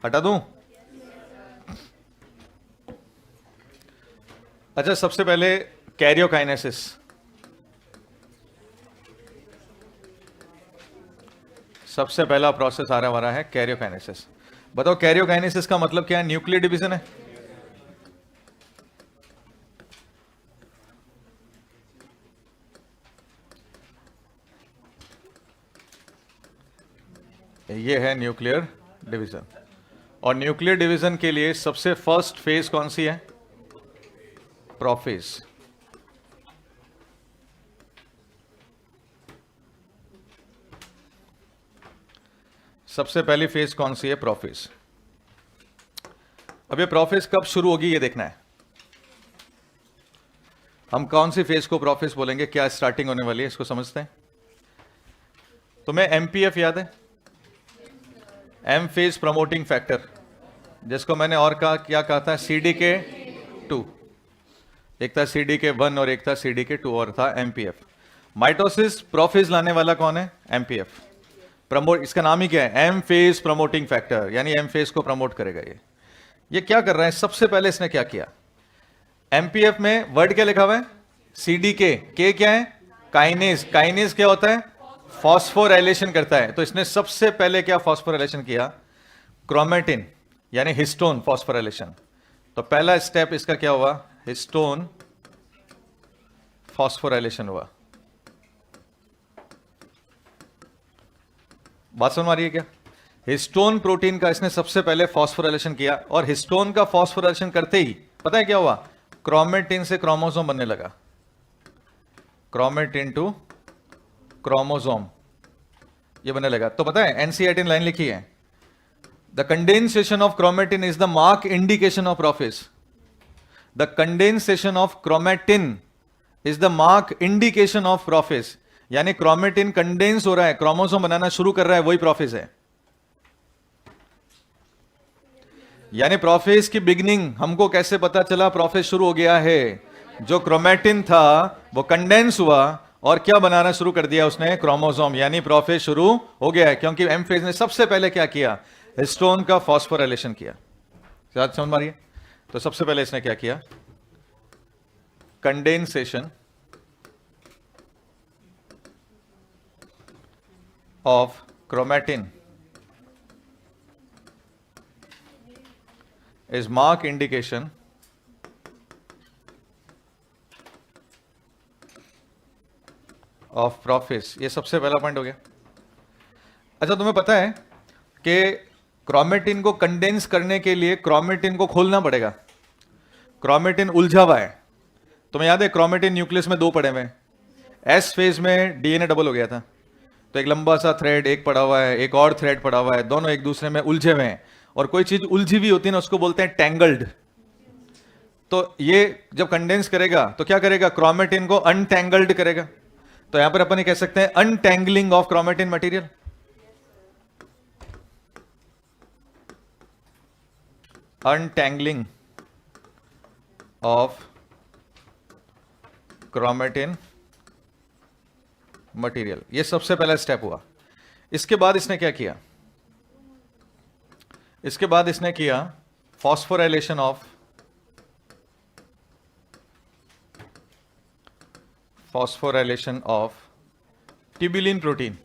हटा दूं? अच्छा, सबसे पहले कैरियोकाइनेसिस. सबसे पहला प्रोसेस आ रहा है कैरियोकाइनेसिस. बताओ कैरियोकाइनेसिस का मतलब क्या है? न्यूक्लियर डिवीजन है. ये है न्यूक्लियर डिवीजन. और न्यूक्लियर डिवीजन के लिए सबसे फर्स्ट फेज कौन सी है? प्रोफेज. सबसे पहली फेज कौन सी है? प्रोफेज. अब ये प्रोफेज कब शुरू होगी ये देखना है. हम कौन सी फेज को प्रोफेज बोलेंगे, क्या स्टार्टिंग होने वाली है, इसको समझते हैं. तुम्हें एमपीएफ याद है? एम फेज प्रमोटिंग फैक्टर, जिसको मैंने और क्या कहा था? सीडीके 2. एक था सीडीके 1 और एक था सीडीके 2 और था एमपीएफ. माइटोसिस प्रोफेज लाने वाला कौन है? एमपीएफ. प्रमोट, इसका नाम ही क्या है? एम फेज प्रमोटिंग फैक्टर, यानी एम फेज को प्रमोट करेगा. ये क्या कर रहा है? सबसे पहले इसने क्या किया? एमपीएफ में वर्ड क्या लिखा हुआ है? सीडीके. के क्या है? काइनेज. काइनेज क्या होता है? फॉस्फोराइलेशन करता है. तो इसने सबसे पहले क्या फॉस्फोराइलेशन किया? क्रोमेटिन यानी हिस्टोन फॉस्फोराइलेशन. तो पहला स्टेप इसका क्या हुआ? हिस्टोन फॉस्फोराइलेशन हुआ. बात समझ आ रही है क्या? हिस्टोन प्रोटीन का इसने सबसे पहले फॉस्फोराइलेशन किया, और हिस्टोन का फॉस्फोराइलेशन करते ही पता है क्या हुआ? क्रोमेटिन से क्रोमोसोम बनने लगा, क्रोमेटिन टू क्रोमोसोम ये बनने लगा। तो पता है एनसीईआरटी लाइन लिखी है, the condensation of chromatin is the mark indication of prophase. The condensation of chromatin is the mark indication of prophase, यानी क्रोमेटिन कंडेंस हो रहा है, क्रोमोसोम बनाना शुरू कर रहा है, वही प्रोफेस है। यानी प्रोफेस की बिगिनिंग हमको कैसे पता चला प्रोफेस शुरू हो गया है? जो क्रोमेटिन था वो कंडेंस हुआ और क्या बनाना शुरू कर दिया उसने? क्रोमोसोम, यानी प्रोफेस शुरू हो गया है। क्योंकि एम फेज ने सबसे पहले क्या किया? हिस्टोन का फॉस्फोराइलेशन किया। शायद समझ मारिए। तो सबसे पहले इसने क्या किया? Condensation of chromatin is mark indication of prophase. ये सबसे पहला पॉइंट हो गया। अच्छा, तुम्हें पता है कि क्रोमेटिन को कंडेंस करने के लिए क्रोमेटिन को खोलना पड़ेगा। क्रोमेटिन उलझा हुआ है। तुम्हें याद है क्रोमेटिन न्यूक्लियस में 2 पड़े हुए हैं। एस फेज में डीएनए डबल हो गया था, तो एक लंबा सा थ्रेड एक पड़ा हुआ है, एक और थ्रेड पड़ा हुआ है, दोनों एक दूसरे में उलझे हुए हैं। और कोई चीज उलझी हुई होती है ना, उसको बोलते हैं टैंगल्ड। तो ये जब कंडेंस करेगा तो क्या करेगा? क्रोमेटिन को अनटैंगल्ड करेगा। तो यहां पर अपन ये कह सकते हैं untangling of chromatin material. Untangling of chromatin material, ये सबसे पहला स्टेप हुआ। इसके बाद इसने क्या किया? इसके बाद इसने किया फॉस्फोराइलेशन ऑफ ट्यूबुलिन प्रोटीन।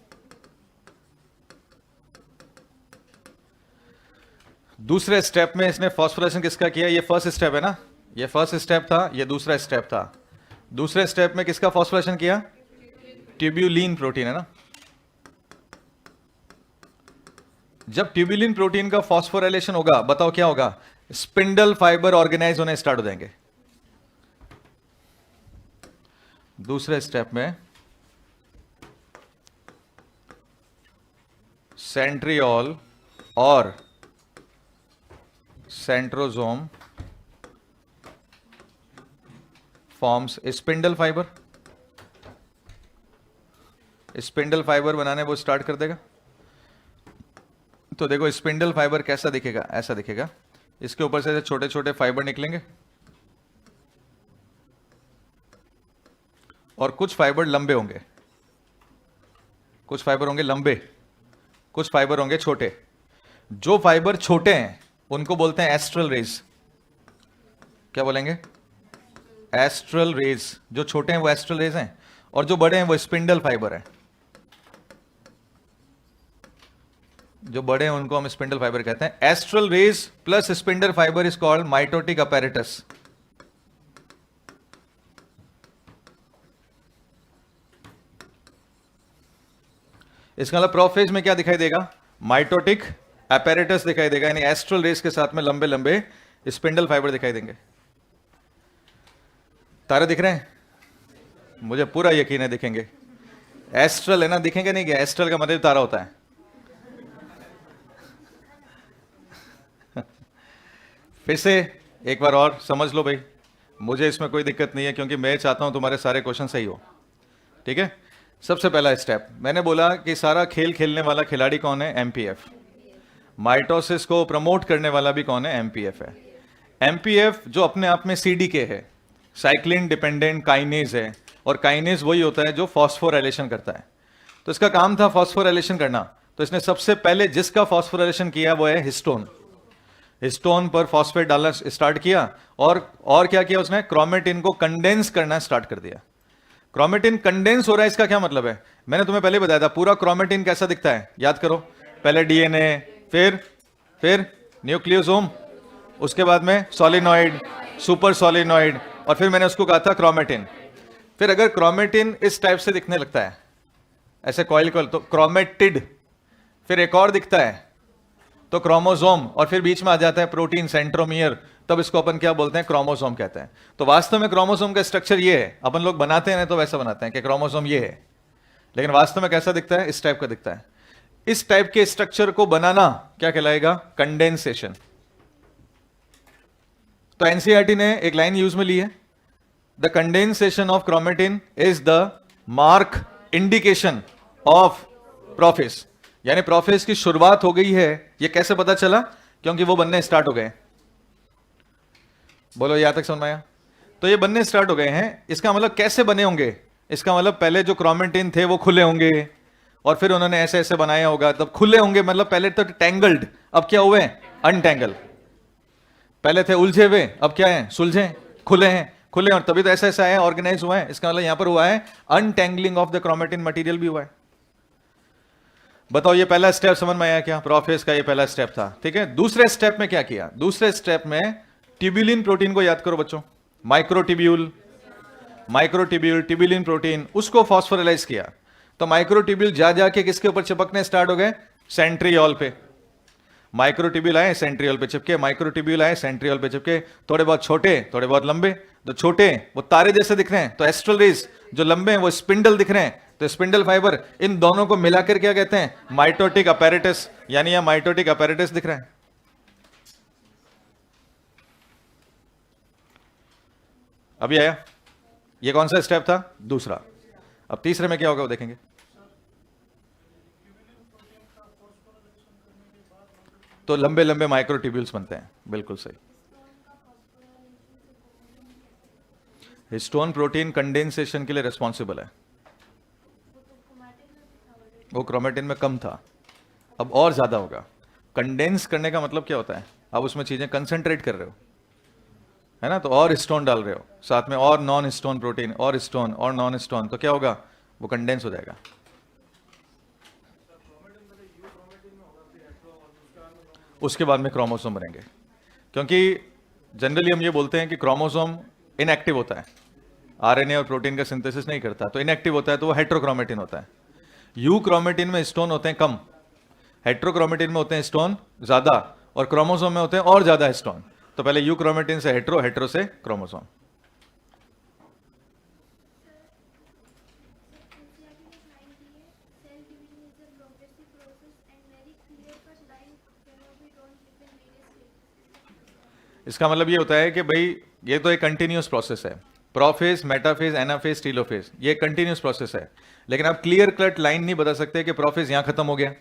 दूसरे स्टेप में इसने फॉस्फोराइलेशन किसका किया? ये फर्स्ट स्टेप है ना, ये फर्स्ट स्टेप था, ये दूसरा स्टेप था। दूसरे स्टेप में किसका फॉस्फोराइलेशन किया? ट्यूबुलिन प्रोटीन है ना। जब ट्यूबुलिन प्रोटीन का फॉस्फोराइलेशन होगा, बताओ क्या होगा? स्पिंडल फाइबर ऑर्गेनाइज होने स्टार्ट हो जाएंगे। दूसरे स्टेप में सेंट्रियोल और centrosome forms spindle fibre. Spindle fibre बनाने वो स्टार्ट कर देगा। तो देखो स्पिंडल फाइबर कैसा दिखेगा? ऐसा दिखेगा। इसके ऊपर से छोटे छोटे फाइबर निकलेंगे और कुछ फाइबर लंबे होंगे, कुछ फाइबर होंगे लंबे, कुछ फाइबर होंगे छोटे। जो फाइबर छोटे हैं उनको बोलते हैं एस्ट्रल रेज। क्या बोलेंगे? Astral rays. जो छोटे हैं वो एस्ट्रल रेज हैं और जो बड़े हैं वो स्पिंडल फाइबर हैं। जो बड़े हैं उनको हम स्पिंडल फाइबर कहते हैं। Astral rays plus spindle fibre is called mitotic apparatus. इसका मतलब प्रोफेज में क्या दिखाई देगा? माइटोटिक अपैरेटस दिखाई देगा, यानी एस्ट्रल रेज के साथ में लंबे लंबे स्पिंडल फाइबर दिखाई देंगे। तारे दिख रहे हैं? मुझे पूरा यकीन है दिखेंगे। एस्ट्रल है ना, दिखेंगे नहीं क्या? एस्ट्रल का मतलब तारा होता है। फिर से एक बार और समझ लो भाई, मुझे इसमें कोई दिक्कत नहीं है क्योंकि मैं चाहता हूं तुम्हारे सारे क्वेश्चन सही हो। ठीक है, सबसे पहला स्टेप मैंने बोला कि सारा खेल खेलने वाला खिलाड़ी कौन है? एमपीएफ। माइटोसिस को प्रमोट करने वाला भी कौन है? एमपीएफ है। एमपीएफ जो अपने आप में सीडीके है, साइक्लिन डिपेंडेंट काइनेज है, और काइनेज वही होता है जो फॉस्फोराइलेशन करता है। तो इसका काम था फॉस्फोराइलेशन करना। तो इसने सबसे पहले जिसका फॉस्फोराइलेशन किया वो है हिस्टोन। हिस्टोन पर फॉस्फेट डालना स्टार्ट किया और क्या किया उसने? क्रोमेटिन को कंडेंस करना स्टार्ट कर दिया। क्रोमेटिन कंडेंस हो रहा है, इसका क्या मतलब है? मैंने तुम्हें पहले बताया था पूरा क्रोमेटिन कैसा दिखता है, याद करो। पहले डीएनए, फिर न्यूक्लियोसोम, उसके बाद में सोलिनॉइड, सुपर सोलिनॉइड, और फिर मैंने उसको कहा था क्रोमेटिन। फिर अगर क्रोमेटिन इस टाइप से दिखने लगता है, ऐसे कॉइल तो क्रोमेटिड, फिर एक और दिखता है तो क्रोमोसोम, और फिर बीच में आ जाता है प्रोटीन, सेंट्रोमियर, तब इसको अपन क्या बोलते हैं, क्रोमोसोम कहते हैं। तो वास्तव में क्रोमोसोम का स्ट्रक्चर ये है, अपन लोग बनाते हैं तो वैसा बनाते हैं कि क्रोमोसोम ये है, लेकिन वास्तव में कैसा दिखता है, इस टाइप का दिखता है। इस टाइप के स्ट्रक्चर को बनाना क्या कहलाएगा, कंडेंसेशन। तो एनसीईआरटी ने एक लाइन यूज में ली है, the condensation of chromatin is the mark indication of prophase, यानी प्रोफेस की शुरुआत हो गई है। ये कैसे पता चला, क्योंकि वो बनने स्टार्ट हो गए। बोलो यहां तक समझ में आया? तो ये बनने स्टार्ट हो गए हैं, इसका मतलब कैसे बने होंगे, इसका मतलब पहले जो क्रोमेटिन थे वो खुले होंगे, और फिर उन्होंने ऐसे ऐसे बनाया होगा, तब खुले होंगे, मतलब पहले तो टैंगल्ड, अब क्या हुए, अनटैंगल। पहले थे उलझे हुए, अब क्या है, सुलझे, खुले हैं, खुले, और तभी तो ऐसा ऐसा है, ऑर्गेनाइज हुआ है। इसका मतलब यहां पर हुआ है अनटैंगलिंग ऑफ द क्रोमेटिन मटेरियल भी हुआ है। बताओ ये पहला स्टेप समझ में आया क्या, प्रोफेस का ये पहला स्टेप था, ठीक है। दूसरे स्टेप में क्या किया, दूसरे स्टेप में ट्यूबुलिन प्रोटीन को याद करो बच्चों, माइक्रोट्यूब्यूल, माइक्रोट्यूब्यूल, ट्यूबुलिन प्रोटीन, उसको फॉस्फोराइलाइज किया। तो माइक्रोट्यूब्यूल जा जाके किसके ऊपर चिपकने स्टार्ट हो गए, सेंट्रियोल पे। माइक्रोट्यूब्यूल आए सेंट्रियोल पे चिपके, माइक्रोट्यूब्यूल आए सेंट्रियोल पे चिपके, थोड़े बहुत छोटे, थोड़े बहुत लंबे। तो छोटे वो तारे जैसे दिख रहे हैं, तो एस्ट्रल रेज, जो लंबे हैं वो स्पिंडल दिख रहे हैं, तो स्पिंडल फाइबर, इन दोनों को मिलाकर क्या कहते हैं, माइटोटिक अपैरेटस, यानी यह माइटोटिक अपैरेटस दिख रहा है। अभी आया, ये कौन सा स्टेप था, दूसरा। अब तीसरे में क्या होगा वो देखेंगे। तो लंबे लंबे माइक्रोट्यूब्यूल्स बनते हैं, बिल्कुल सही। हिस्टोन प्रोटीन कंडेंसेशन के लिए रिस्पॉन्सिबल है, वो क्रोमेटिन में कम था, अब और ज्यादा होगा। कंडेंस करने का मतलब क्या होता है, आप उसमें चीजें कंसंट्रेट कर रहे हो, है ना, तो और हिस्टोन डाल रहे हो, साथ में और नॉन हिस्टोन प्रोटीन, और हिस्टोन और नॉन हिस्टोन, तो क्या होगा, वो कंडेंस हो जाएगा। उसके बाद में क्रोमोसोम बनेंगे, क्योंकि जनरली हम ये बोलते हैं कि क्रोमोसोम इनएक्टिव होता है, आरएनए और प्रोटीन का सिंथेसिस नहीं करता, तो इनएक्टिव होता है, तो वो हेट्रोक्रोमेटिन होता है। यू क्रोमेटिन में स्टोन होते हैं कम, हेट्रोक्रोमेटिन में होते हैं स्टोन ज्यादा, और क्रोमोसोम में होते हैं और ज्यादा स्टोन। तो पहले यू क्रोमेटिन से हेट्रो, हेट्रो से क्रोमोसोम। इसका मतलब ये होता है कि भाई ये तो एक कंटिन्यूस प्रोसेस है, प्रोफेज, मेटाफेज, एनाफेज, टीलोफेज, ये कंटिन्यूस प्रोसेस है। लेकिन आप क्लियर कट लाइन नहीं बता सकते कि प्रोफेज यहां खत्म हो गया,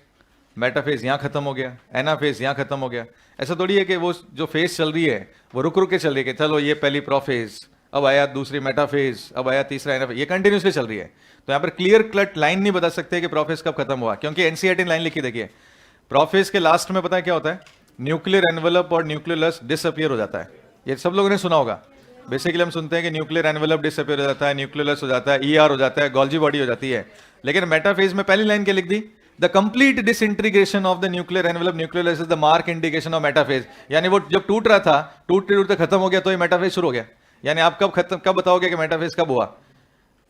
मेटाफेज यहां खत्म हो गया, एनाफेज यहां खत्म हो गया। ऐसा थोड़ी है कि वो जो फेज चल रही है वो रुक रुक के चल रही है कि चलो ये पहली प्रोफेज, अब आया दूसरी मेटाफेज, अब आया तीसरा एनाफेज, ये कंटिन्यूसली चल रही है। तो यहां पर क्लियर कट लाइन नहीं बता सकते कि प्रोफेज कब खत्म हुआ, क्योंकि एनसीईआरटी लाइन लिखी देखिए, प्रोफेज के लास्ट में पता है क्या होता है, न्यूक्लियर एनवेलप और न्यूक्लियोलस डिसअपियर हो जाता है। ये सब लोगों ने सुना होगा, बेसिकली हम सुनते हैं कि न्यूक्लियर एनवेलप डिसअपियर हो जाता है, न्यूक्लियोलस हो जाता है, ईआर हो जाता है, गोल्जी बॉडी हो जाती है। लेकिन मेटाफेज में पहली लाइन क्या लिख दी, the complete disintegration of the nuclear envelope nucleolus is the mark indication of metaphase. यानी वो जब टूट रहा था, टूटते टूटते खत्म हो गया, तो ये मेटाफेज शुरू हो गया। यानी आप कब बताओगे कि मेटाफेज कब हुआ,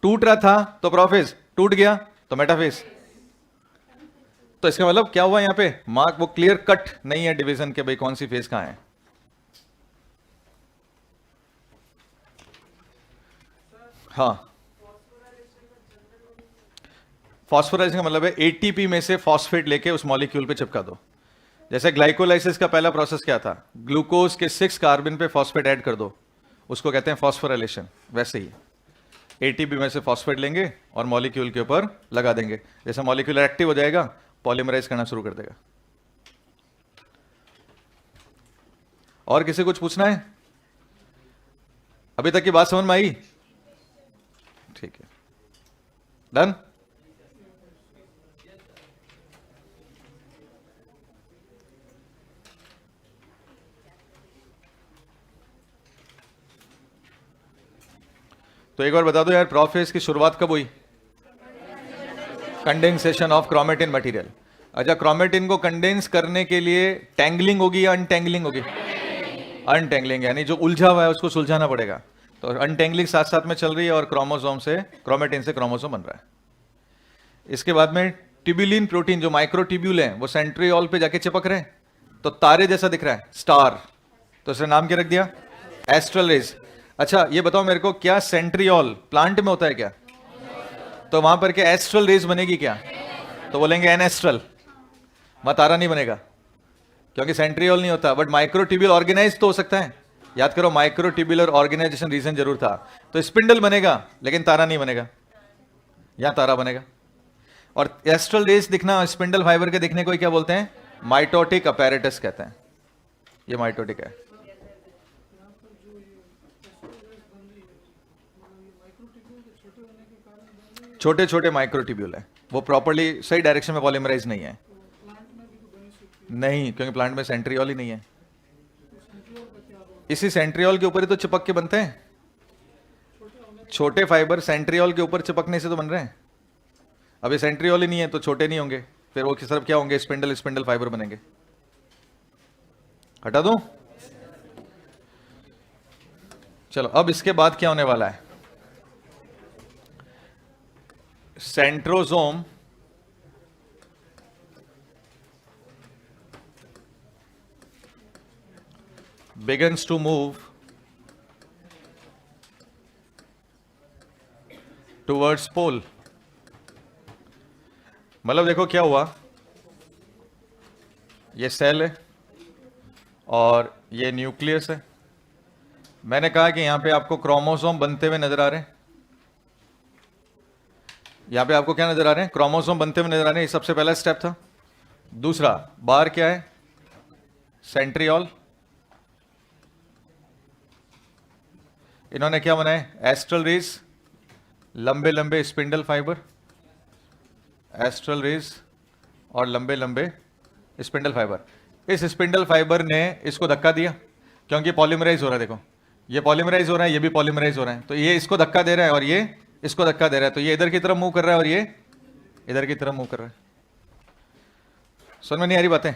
टूट रहा था तो प्रोफेज, टूट गया तो मेटाफेज। तो इसका मतलब क्या हुआ, यहां पे मार्क वो क्लियर कट नहीं है डिवीजन के भाई कौन सी फेज कहां है। हाँ, फॉस्फोराइजेशन का मतलब है एटीपी में से फॉस्फेट लेके उस मॉलिक्यूल पे चिपका दो। जैसे ग्लाइकोलाइसिस का पहला प्रोसेस क्या था, ग्लूकोज के 6 कार्बन पे फॉस्फेट ऐड कर दो, उसको कहते हैं फॉस्फोराइलेशन। वैसे ही एटीपी में से फॉस्फेट लेंगे और मॉलिक्यूल के ऊपर लगा देंगे, जैसे मॉलिक्यूल एक्टिव हो जाएगा, पॉलीमराइज करना शुरू कर देगा। और किसी कुछ पूछना है, अभी तक की बात समझ में आई? ठीक है, डन। तो एक बार बता दो यार, प्रोफेज की शुरुआत कब हुई, कंडेंसेशन ऑफ क्रोमेटिन मटेरियल। अच्छा, क्रोमेटिन को कंडेंस करने के लिए टैंगलिंग होगी या अनटैंगलिंग होगी, अनटैंगलिंग, यानी जो उलझा हुआ है उसको सुलझाना पड़ेगा। तो अनटैंगलिंग साथ साथ में चल रही है और क्रोमोसोम से, क्रोमेटिन से क्रोमोसोम बन रहा है। इसके बाद में ट्यूबुलिन प्रोटीन जो माइक्रोट्यूब्यूल है वो सेंट्रियोल पे जाके चिपक रहे हैं, तो तारे जैसा दिख रहा है, स्टार, तो इसने नाम क्या रख दिया, एस्ट्रल रेज। अच्छा ये बताओ मेरे को, क्या सेंट्रियोल प्लांट में होता है क्या? तो वहां पर क्या एस्ट्रल रेज बनेगी क्या? तो बोलेंगे एनेस्ट्रल, वहां तारा नहीं बनेगा क्योंकि सेंट्रियोल नहीं होता, बट माइक्रोट्यूब्यूल ऑर्गेनाइज तो हो सकता है। याद करो, माइक्रोट्यूब्यूलर ऑर्गेनाइजेशन रीजन जरूर था, तो स्पिंडल बनेगा लेकिन तारा नहीं बनेगा, यहां तारा बनेगा। और एस्ट्रल रेज दिखना स्पिंडल फाइबर के दिखने को क्या बोलते हैं? माइटोटिक अपैरेटस कहते हैं। ये माइटोटिक है। छोटे छोटे माइक्रोट्यूब्यूल है, वो प्रॉपर्ली सही डायरेक्शन में पॉलीमराइज नहीं है। नहीं, क्योंकि प्लांट में सेंट्रियोल ही नहीं है। इसी सेंट्रियोल के ऊपर ही तो चिपक के बनते हैं। छोटे फाइबर सेंट्रियोल के ऊपर चिपकने से तो बन रहे हैं। अब ये सेंट्रियोल ही नहीं है तो छोटे नहीं होंगे, फिर वो किस तरफ क्या होंगे? स्पिंडल स्पिंडल फाइबर बनेंगे। हटा दूं? चलो अब इसके बाद क्या होने वाला है? Centrosome begins to move towards pole। मतलब देखो क्या हुआ, ये सेल है और ये न्यूक्लियस है। मैंने कहा कि यहां पे आपको क्रोमोसोम बनते हुए नजर आ रहे हैं। यहां पे आपको क्या नजर आ रहे हैं? क्रोमोसोम बनते हुए नजर आ रहे हैं। ये सबसे पहला स्टेप था। दूसरा, बाहर क्या है? सेंट्रियोल। इन्होंने क्या बनाए? एस्ट्रल रेज, लंबे लंबे स्पिंडल फाइबर, एस्ट्रल रेज और लंबे लंबे स्पिंडल फाइबर। इस स्पिंडल फाइबर ने इसको धक्का दिया क्योंकि पॉलीमराइज हो रहा है। देखो ये पॉलीमराइज हो रहा है, ये भी पॉलीमराइज हो रहा है, तो ये इसको धक्का दे रहा है और ये इसको धक्का दे रहा है, तो ये इधर की तरफ मूव कर रहा है और ये इधर की तरफ मूव कर रहा है। समझ में नहीं आ रही बातें?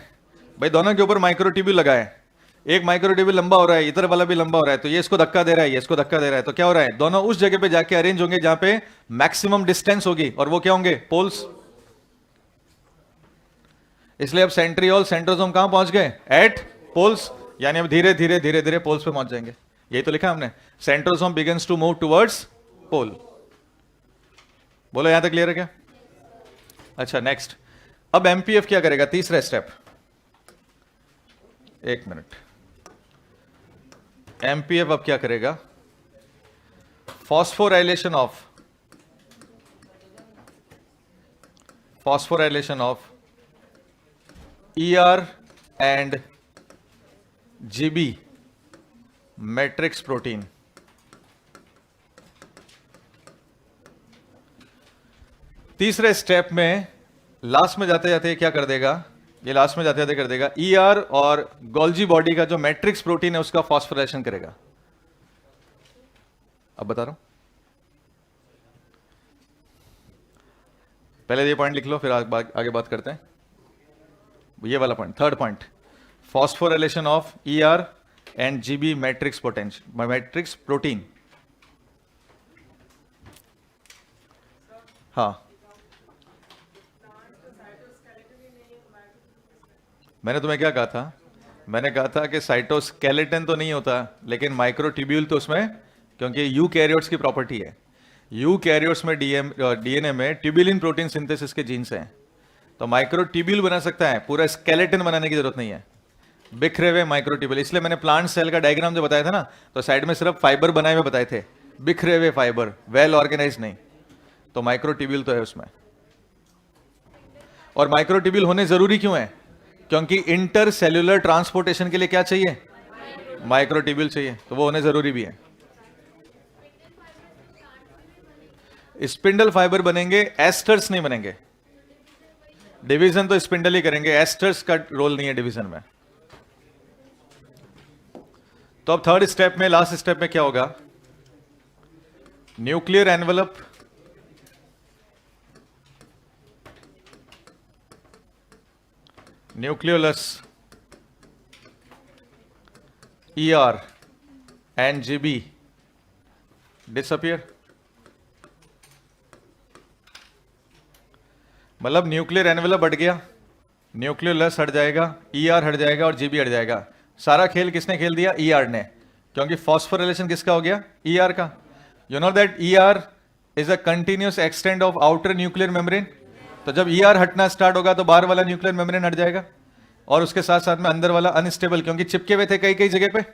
भाई दोनों के ऊपर माइक्रोट्यूब्यूल लगा है, एक माइक्रोट्यूब्यूल लंबा हो रहा है, इधर वाला भी लंबा हो रहा है, तो ये इसको धक्का दे रहा है, ये इसको धक्का दे रहा है, तो क्या हो रहा है? दोनों उस जगह पे जाके अरेंज होंगे जहां पे मैक्सिमम डिस्टेंस होगी, और वो क्या होंगे? पोल्स। इसलिए अब सेंट्रियोल सेंट्रोसोम कहां पहुंच गए? At poles. यानी अब धीरे धीरे धीरे धीरे पोल्स पे पहुंच जाएंगे। यही तो लिखा हमने, centrosome begins to move towards pole. बोलो यहां तक क्लियर है क्या? अच्छा नेक्स्ट, अब एमपीएफ क्या करेगा? तीसरा स्टेप। एक मिनट, एमपीएफ अब क्या करेगा? Phosphorylation of ER and GB matrix protein. तीसरे स्टेप में लास्ट में जाते जाते क्या कर देगा? ये लास्ट में जाते जाते कर देगा ER और गोल्जी बॉडी का जो मैट्रिक्स प्रोटीन है उसका फॉस्फोराइलेशन करेगा। अब बता रहा हूं, पहले ये पॉइंट लिख लो फिर आगे बात करते हैं। ये वाला point, third point, phosphorylation of ER and GB matrix matrix protein. हाँ, मैंने तुम्हें क्या कहा था? मैंने कहा था कि साइटोस्केलेटन तो नहीं होता लेकिन माइक्रोट्यूब्यूल तो उसमें, क्योंकि यूकैरियोट्स की प्रॉपर्टी है। यूकैरियोट्स में डीएनए में ट्यूबुलिन प्रोटीन सिंथेसिस के जीन्स हैं, तो माइक्रोट्यूब्यूल बना सकता है, पूरा स्केलेटन बनाने की जरूरत नहीं है। बिखरे हुए माइक्रोट्यूब्यूल। इसलिए मैंने प्लांट सेल का डायग्राम जो बताया था ना, तो साइड में सिर्फ फाइबर बनाए हुए बताए थे, बिखरे हुए फाइबर, वेल ऑर्गेनाइज नहीं। तो माइक्रोट्यूब्यूल तो है उसमें। और माइक्रोट्यूब्यूल होने जरूरी क्यों है? क्योंकि इंटर सेल्यूलर ट्रांसपोर्टेशन के लिए क्या चाहिए? माइक्रोट्यूब्यूल चाहिए, तो वो होने जरूरी भी है। स्पिंडल फाइबर बनेंगे, एस्टर्स नहीं बनेंगे। डिवीजन तो स्पिंडल ही करेंगे, एस्टर्स का रोल नहीं है डिवीजन में। तो अब थर्ड स्टेप में, लास्ट स्टेप में क्या होगा? Nuclear envelope, nucleolus, ER and GB disappear। मतलब न्यूक्लियर एनवेलप हट गया, न्यूक्लियोलस हट जाएगा, ईआर हट जाएगा और जीबी हट जाएगा। सारा खेल किसने खेल दिया? ईआर ने, क्योंकि फॉस्फोरिलेशन किसका हो गया? ईआर का। You know that ER is a continuous extend of outer nuclear membrane. तो जब ईआर हटना स्टार्ट होगा तो बाहर वाला न्यूक्लियर मेम्ब्रेन हट जाएगा, और उसके साथ साथ में अंदर वाला अनस्टेबल, क्योंकि चिपके हुए थे कई कई जगह पे।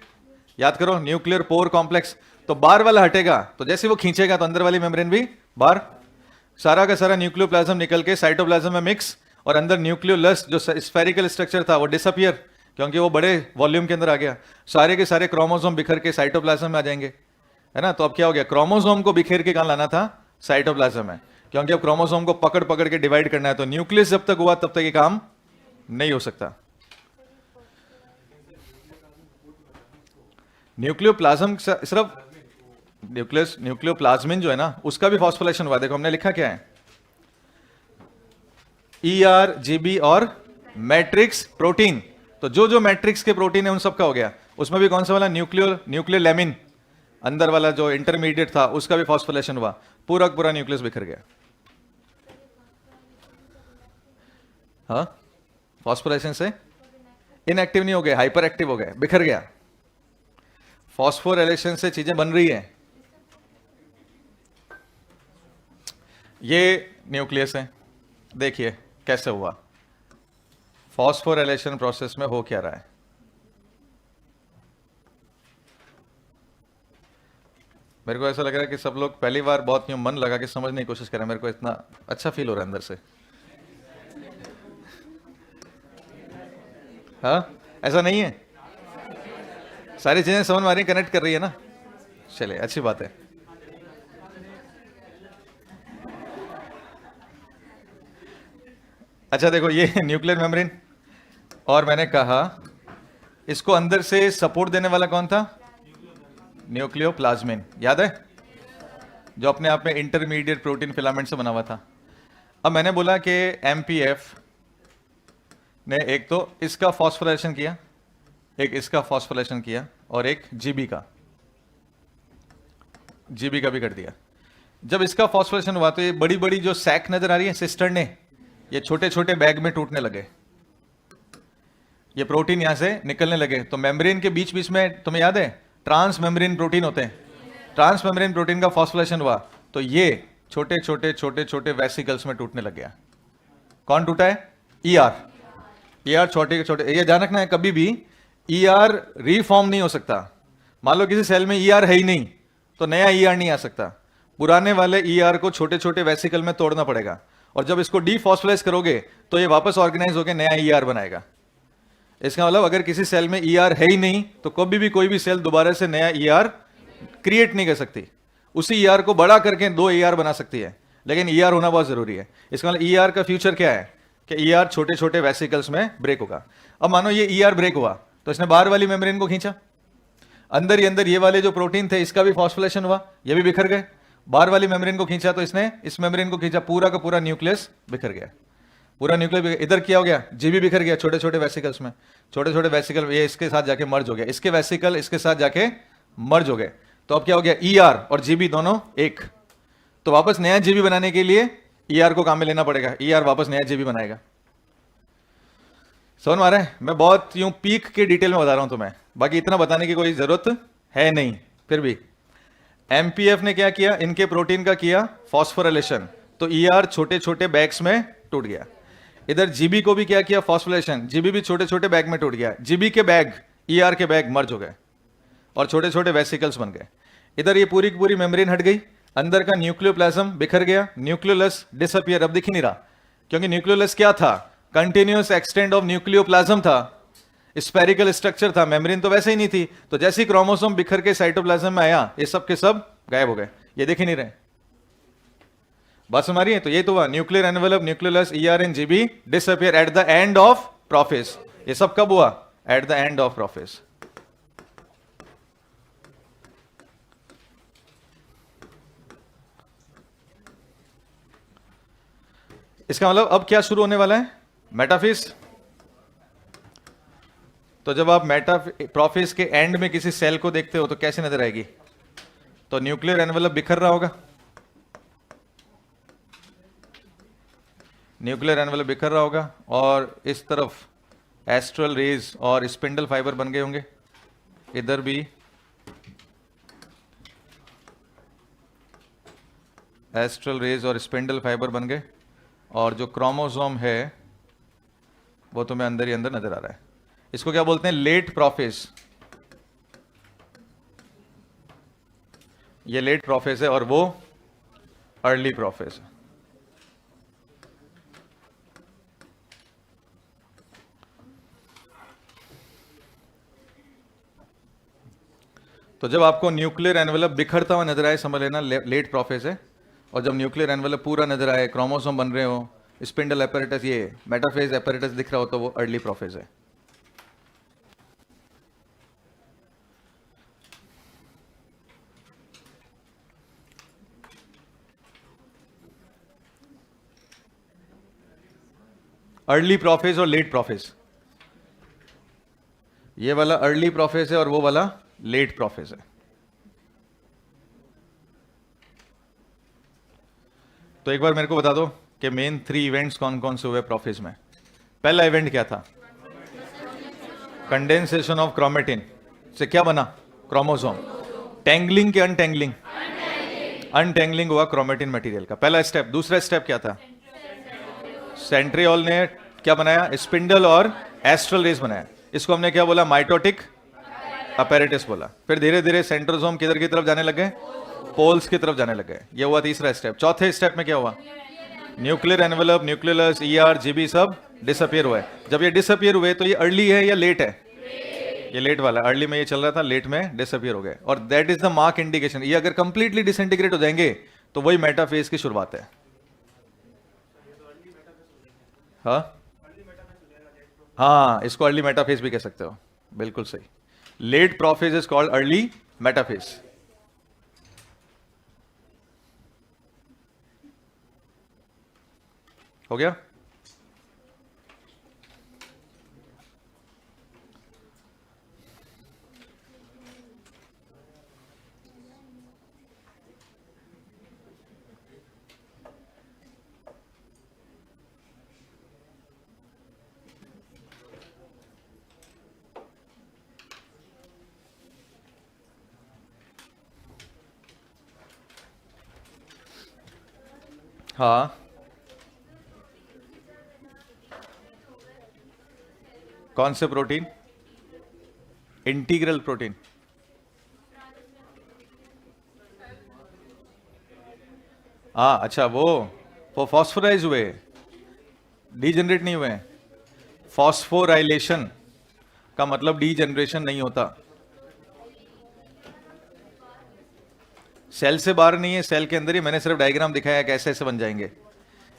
याद करो, न्यूक्लियर पोर कॉम्प्लेक्स। तो बाहर वाला हटेगा तो जैसे वो खींचेगा तो अंदर वाली मेम्ब्रेन भी बाहर। सारा का सारा न्यूक्लियोप्लाज्म निकल के साइटोप्लाज्म में मिक्स, और अंदर न्यूक्लियोलस जो स्फेरिकल स्ट्रक्चर था वो डिसअपियर, क्योंकि वो बड़े वॉल्यूम के अंदर आ गया। सारे के सारे क्रोमोसोम बिखर के साइटोप्लाज्म में आ जाएंगे, है ना। तो अब क्या हो गया? क्रोमोसोम को बिखेर के कहां लाना था? साइटोप्लाज्म में, क्योंकि अब क्रोमोसोम को पकड़ पकड़ के डिवाइड करना है। तो न्यूक्लियस जब तक हुआ तब तक ये काम नहीं हो सकता। न्यूक्लियोप्लाज्म सिर्फ न्यूक्लियोप्लाज्मिन जो है ना, उसका भी फॉस्फोरिलेशन हुआ। देखो हमने लिखा क्या है? ईआर, जीबी और मैट्रिक्स प्रोटीन। तो जो जो मैट्रिक्स के प्रोटीन है उन सब का हो गया। उसमें भी कौन सा वाला? न्यूक्लियर लेमिन, अंदर वाला जो इंटरमीडिएट था उसका भी फॉस्फोरिलेशन हुआ। पूरा पूरा न्यूक्लियस बिखर गया। हाँ, फॉस्फोरिलेशन से इनएक्टिव नहीं हो गए, हाइपर एक्टिव हो गए, बिखर गया। फॉस्फोरिलेशन से चीजें बन रही है। ये न्यूक्लियस है, देखिए कैसे हुआ। फॉस्फोरिलेशन प्रोसेस में हो क्या रहा है? मेरे को ऐसा लग रहा है कि सब लोग पहली बार बहुत यूं मन लगा के समझने की कोशिश कर रहे हैं। मेरे को इतना अच्छा फील हो रहा है अंदर से। हाँ, ऐसा नहीं है? सारी चीजें समझ में आ रही, कनेक्ट कर रही है ना? चलिए, अच्छी बात है। अच्छा देखो, ये न्यूक्लियर मेम्ब्रेन, और मैंने कहा इसको अंदर से सपोर्ट देने वाला कौन था? न्यूक्लियोप्लाज्मिन, याद है? जो अपने आप में इंटरमीडिएट प्रोटीन फिलामेंट से बना हुआ था। अब मैंने बोला कि एमपीएफ ने एक तो इसका फॉस्फोरिलेशन किया, एक इसका फॉस्फोरिलेशन किया, और एक जीबी का भी कर दिया। जब इसका फॉस्फोरिलेशन हुआ तो ये बड़ी बड़ी जो सैक नजर आ रही है सिस्टर्ने, ये छोटे छोटे बैग में टूटने लगे। ये प्रोटीन यहां से निकलने लगे। तो मेम्ब्रेन के बीच बीच में, तुम्हें याद है, ट्रांस मेम्ब्रेन प्रोटीन होते हैं। ट्रांस मेम्ब्रेन प्रोटीन का फॉस्फोरिलेशन हुआ तो ये छोटे छोटे छोटे छोटे वेसिकल्स में टूटने लग गया। कौन टूटा है? ईआर छोटे छोटे। ये ध्यान रखना है, कभी भी ईआर रीफॉर्म नहीं हो सकता। मान लो किसी सेल में ईआर है ही नहीं तो नया ईआर नहीं आ सकता। पुराने वाले ईआर को छोटे छोटे वेसिकल में तोड़ना पड़ेगा, और जब इसको डीफॉस्फोराइज करोगे तो ये वापस ऑर्गेनाइज होकर नया ईआर बनाएगा। इसका मतलब अगर किसी सेल में ईआर है ही नहीं तो कभी भी कोई भी सेल दोबारा से नया ईआर क्रिएट नहीं कर सकती। उसी ईआर को बड़ा करके 2 ईआर बना सकती है, लेकिन ईआर होना बहुत जरूरी है। इसका मतलब ईआर का फ्यूचर क्या है कि ईआर छोटे छोटे वेसिकल्स में ब्रेक होगा। अब मानो ये ईआर ब्रेक हुआ तो इसने बाहर वाली मेम्ब्रेन को खींचा, अंदर ही अंदर ये वाले जो प्रोटीन थे इसका भी फॉस्फोरिलेशन हुआ, ये भी बिखर गए। बाहर वाली मेम्ब्रेन को खींचा तो इसने इस मेम्ब्रेन को खींचा, पूरा का पूरा न्यूक्लियस बिखर गया। पूरा न्यूक्लियस इधर क्या हो गया? जीबी बिखर गया छोटे छोटे वेसिकल्स में। छोटे छोटे वेसिकल ये इसके साथ जाके मर्ज हो गया, इसके वेसिकल इसके साथ जाके मर्ज हो गए। तो अब क्या हो गया? ईआर और जीबी दोनों एक। तो वापस नया जीबी बनाने के लिए ईआर को काम में लेना पड़ेगा, ईआर वापस नया जीबी बनाएगा। समझ में आ रहा है? मैं बहुत यूं पीक के डिटेल में बता रहा हूं तुम्हें, बाकी इतना बताने की कोई जरूरत है नहीं। फिर भी एमपीएफ ने क्या किया? इनके प्रोटीन का किया फॉस्फोरिलेशन, तो ईआर छोटे छोटे बैग्स में टूट गया। इधर जीबी को भी क्या किया? फॉस्फोरिलेशन, जीबी भी छोटे छोटे बैग में टूट गया। जीबी के बैग ईआर के बैग मर्ज हो गए और छोटे छोटे वेसिकल्स बन गए। इधर ये पूरी की पूरी मेम्ब्रेन हट गई, अंदर का न्यूक्लियोप्लाज्म बिखर गया, न्यूक्लियोलस डिसअपियर, अब दिख ही नहीं रहा। क्योंकि न्यूक्लियोलस क्या था? कंटिन्यूअस एक्सटेंड ऑफ न्यूक्लियोप्लाज्म था, स्फेरिकल स्ट्रक्चर था, मेम्ब्रेन तो वैसे ही नहीं थी। तो जैसे ही क्रोमोसोम बिखर के साइटोप्लाज्म में आया ये सब के सब गायब हो गए, ये दिख ही नहीं रहे। बात समझ आ रही है? तो ये तो हुआ nuclear envelope, nucleolus, ER and GB disappear eight the end of prophase. ये सब कब हुआ? Eight the end of prophase. इसका मतलब अब क्या शुरू होने वाला है? मेटाफेज। तो जब आप प्रोफेज के एंड में किसी सेल को देखते हो तो कैसे नजर आएगी? तो न्यूक्लियर एनवेलप बिखर रहा होगा, न्यूक्लियर एनवेलप बिखर रहा होगा और इस तरफ एस्ट्रल रेज और स्पिंडल फाइबर बन गए होंगे, इधर भी एस्ट्रल रेज और स्पिंडल फाइबर बन गए, और जो क्रोमोसोम है वो तुम्हें अंदर ही अंदर नजर आ रहा है। इसको क्या बोलते हैं? Late prophase. ये लेट प्रोफेज है और वो अर्ली प्रोफेज है। तो जब आपको न्यूक्लियर एनवेलप बिखरता हुआ नजर आए, समझ लेना लेट प्रोफेज है। और जब न्यूक्लियर एनवेलप पूरा नजर आए, क्रोमोसोम बन रहे हो, स्पिंडल एपेरेटस, ये मेटाफेज एपेरेटस दिख रहा हो, तो वो अर्ली प्रोफेज है। अर्ली प्रोफेज और लेट प्रोफेज, ये वाला अर्ली प्रोफेज है और वो वाला लेट प्रोफेज है। तो एक बार मेरे को बता दो कि मेन 3 इवेंट्स कौन कौन से हुए प्रोफेज में। पहला इवेंट क्या था? कंडेंसेशन ऑफ क्रोमेटिन से क्या बना? क्रोमोसोम। टेंगलिंग के अनटेंगलिंग? अनटेंगलिंग हुआ क्रोमेटिन मटेरियल का, पहला स्टेप। दूसरा स्टेप क्या था? सेंट्रियोल ने क्या बनाया? स्पिंडल और एस्ट्रल रेस बनाया। इसको हमने क्या बोला? माइटोटिक अपैरेटस बोला। फिर धीरे धीरे सेंट्रोसोम किधर की तरफ जाने लगे? पोल्स की तरफ जाने लगे। ये हुआ तीसरा स्टेप। चौथे स्टेप में क्या हुआ? Nuclear envelope, nucleus, ER, GB सब डिसअपियर हुए। जब ये डिसअपियर हुए तो ये अर्ली है या लेट है? ये लेट वाला। अर्ली में ये चल रहा था, लेट में डिसअपियर हो गए। और that is the mark indication. ये अगर कंप्लीटली डिसइंटीग्रेट हो जाएंगे तो वही मेटाफेज की शुरुआत है। हाँ, इसको अर्ली मेटाफेज भी कह सकते हो, बिल्कुल सही। Late prophase is called early metaphase. हो गया? हाँ, कौन से प्रोटीन? Integral protein. हाँ, अच्छा, वो फॉस्फोराइज हुए, डीजनरेट नहीं हुए। फॉस्फोराइलेशन का मतलब डीजनरेशन नहीं होता। सेल से बाहर नहीं है, सेल के अंदर ही। मैंने सिर्फ डायग्राम दिखाया कैसे ऐसे बन जाएंगे।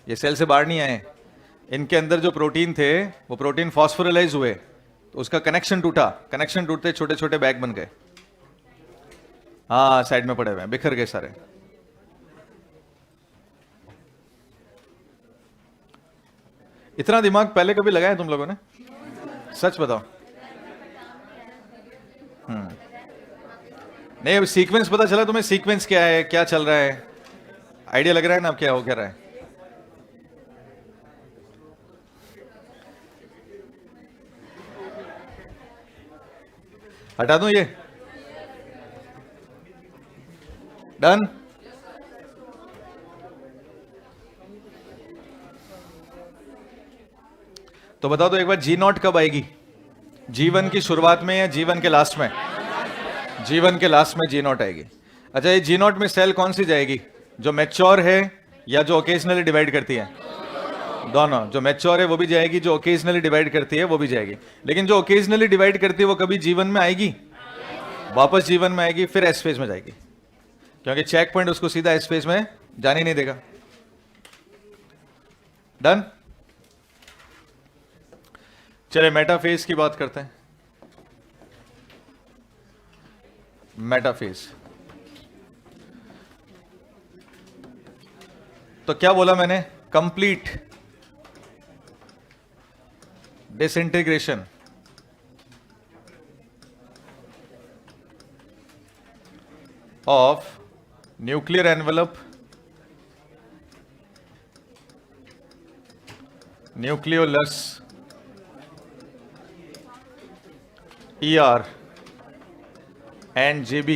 ये सेल से बाहर नहीं आए। इनके अंदर जो प्रोटीन थे वो प्रोटीन फॉस्फोराइलाइज हुए, तो उसका कनेक्शन टूटा। कनेक्शन टूटते छोटे छोटे बैग बन गए। हाँ, साइड में पड़े हुए हैं, बिखर गए सारे। इतना दिमाग पहले कभी लगाया तुम लोगों ने? सच बताओ। नहीं, अब सीक्वेंस पता चला तुम्हें? सीक्वेंस क्या है, क्या चल रहा है, आइडिया लग रहा है ना अब क्या हो क्या रहा है? हटा दूं ये? डन? तो बता दो एक बार, जी नॉट कब आएगी? जीवन की शुरुआत में या जीवन के लास्ट में? जीवन के लास्ट में जी नॉट आएगी। अच्छा, ये जी नॉट में सेल कौन सी जाएगी? जो मैच्योर है या जो ओकेजनली डिवाइड करती है? दोनों। जो मैच्योर है वो भी जाएगी, जो ओकेजनली डिवाइड करती है वो भी जाएगी। लेकिन जो ओकेजनली डिवाइड करती है वो कभी जीवन में आएगी? वापस जीवन में आएगी, फिर एस फेज में जाएगी, क्योंकि चेक पॉइंट उसको सीधा एस फेज में जाने नहीं देगा। डन? चले मेटाफेज की बात करते हैं। मेटाफेज तो क्या बोला मैंने? Complete disintegration of nuclear envelope nucleolus ER and GB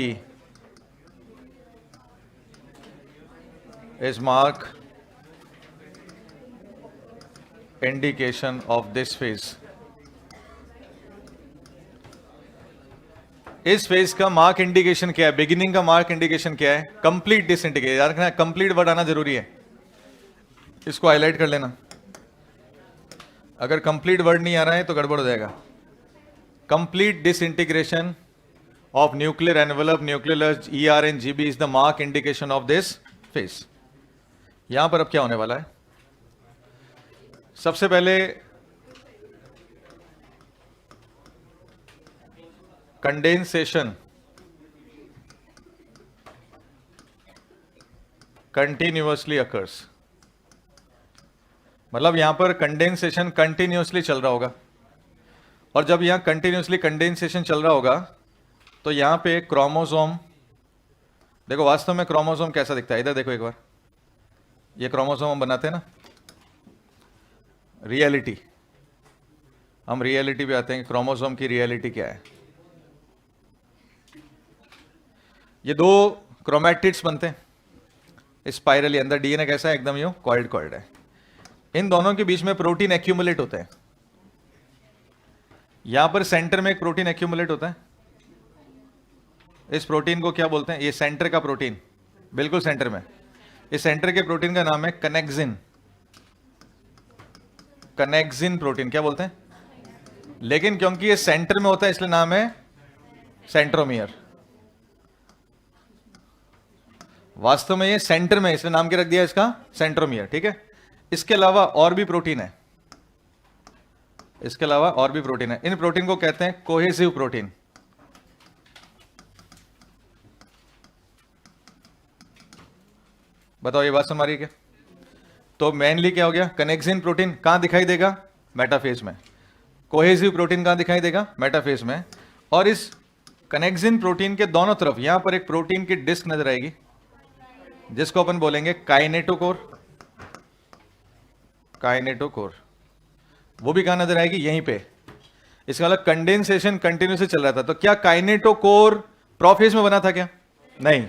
is mark indication of this phase. इस फेज का मार्क इंडिकेशन क्या है? बिगिनिंग का मार्क इंडिकेशन क्या है? Complete disintegration. याद रखना, कंप्लीट वर्ड आना जरूरी है, इसको हाईलाइट कर लेना। अगर कंप्लीट वर्ड नहीं आ रहा है तो गड़बड़ हो जाएगा। Complete disintegration of nuclear envelope, nucleolus ER and GB is the mark indication of this phase. यहां पर अब क्या होने वाला है? सबसे पहले कंडेंसेशन कंटिन्यूअसली अकर्स, मतलब यहां पर कंडेंसेशन कंटिन्यूअसली चल रहा होगा, और जब यहां कंटिन्यूअसली कंडेंसेशन चल रहा होगा तो यहां पे क्रोमोसोम, देखो वास्तव में क्रोमोसोम कैसा दिखता है, इधर देखो एक बार, ये क्रोमोसोम हम बनाते हैं ना, रियलिटी, हम रियलिटी पे आते हैं, क्रोमोसोम की रियलिटी क्या है। ये दो क्रोमैटिड्स बनते हैं स्पाइरली, अंदर डीएनए कैसा है, एकदम यूं कॉइल्ड कॉइल्ड है। इन दोनों के बीच में प्रोटीन एक्यूमुलेट होता है। यहां पर सेंटर में एक प्रोटीन एक्यूमुलेट होता है। इस प्रोटीन को क्या बोलते हैं? ये सेंटर का प्रोटीन, बिल्कुल सेंटर में, इस सेंटर के प्रोटीन का नाम है कनेक्सिन। कनेक्सिन प्रोटीन क्या बोलते हैं? लेकिन क्योंकि ये सेंटर में होता है इसलिए नाम है सेंट्रोमियर। वास्तव में ये सेंटर में, इसलिए नाम क्या रख दिया इसका? सेंट्रोमियर। ठीक है, इसके अलावा और भी प्रोटीन है, इसके अलावा और भी प्रोटीन है। इन प्रोटीन को कहते हैं कोहेसिव प्रोटीन। बताओ ये बात समझ रही है क्या? तो मेनली क्या हो गया? कनेक्सिन प्रोटीन कहां दिखाई देगा? मेटाफेज में। कोहेसिव प्रोटीन कहां दिखाई देगा? मेटाफेज में। और इस कनेक्सिन प्रोटीन के दोनों तरफ यहां पर एक प्रोटीन की डिस्क नजर आएगी, जिसको अपन बोलेंगे काइनेटोकोर। काइनेटोकोर वो भी कहां नजर आएगी? यहीं पे। इसका मतलब कंडेंसेशन कंटिन्यूसली चल रहा था। तो क्या काइनेटोकोर प्रोफेज में बना था क्या? नहीं।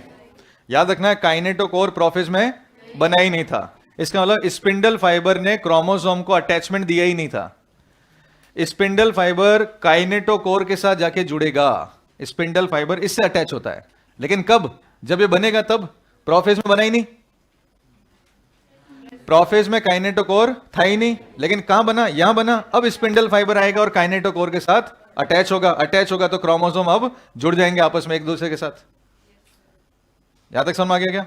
याद रखना है, काइनेटोकोर प्रोफेज में बना ही नहीं था। इसका मतलब स्पिंडल फाइबर ने क्रोमोसोम को अटैचमेंट दिया ही नहीं था। स्पिंडल फाइबर काइनेटोकोर के साथ जाके जुड़ेगा, स्पिंडल फाइबर इससे अटैच होता है, लेकिन कब? जब ये बनेगा तब। प्रोफेज में बना ही नहीं, प्रोफेज में काइनेटोकोर था ही नहीं, लेकिन कहां बना? यहां बना। अब स्पिंडल फाइबर आएगा और काइनेटोकोर के साथ अटैच होगा। अटैच होगा तो क्रोमोसोम अब जुड़ जाएंगे आपस में एक दूसरे के साथ। यहां तक समझ आ गया क्या?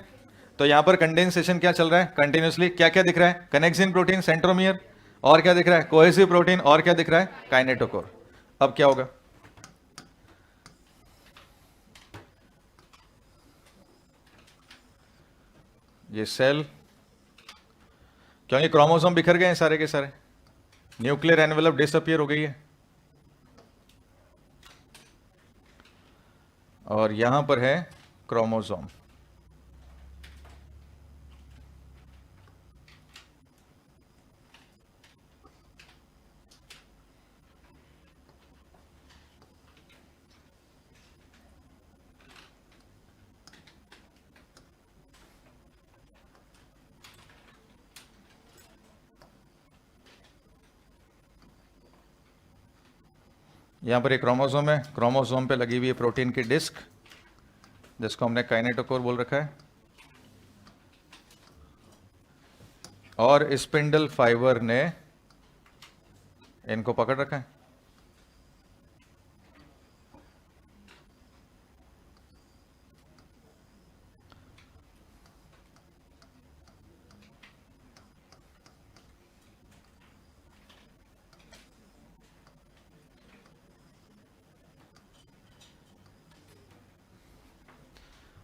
तो यहां पर कंडेंसेशन क्या चल रहा है? कंटिन्यूसली। क्या क्या दिख रहा है? कनेक्सिन प्रोटीन, सेंट्रोमियर, और क्या दिख रहा है? कोहेसिव प्रोटीन, और क्या दिख रहा है? काइनेटोकोर। अब क्या होगा? ये सेल, क्योंकि क्रोमोसोम बिखर गए हैं सारे के सारे, न्यूक्लियर एनवेलप डिसअपियर हो गई है, और यहां पर है क्रोमोसोम। यहां पर एक क्रोमोसोम है, क्रोमोसोम पे लगी हुई है प्रोटीन की डिस्क, जिसको हमने काइनेटोकोर बोल रखा है, और स्पिंडल फाइबर ने इनको पकड़ रखा है।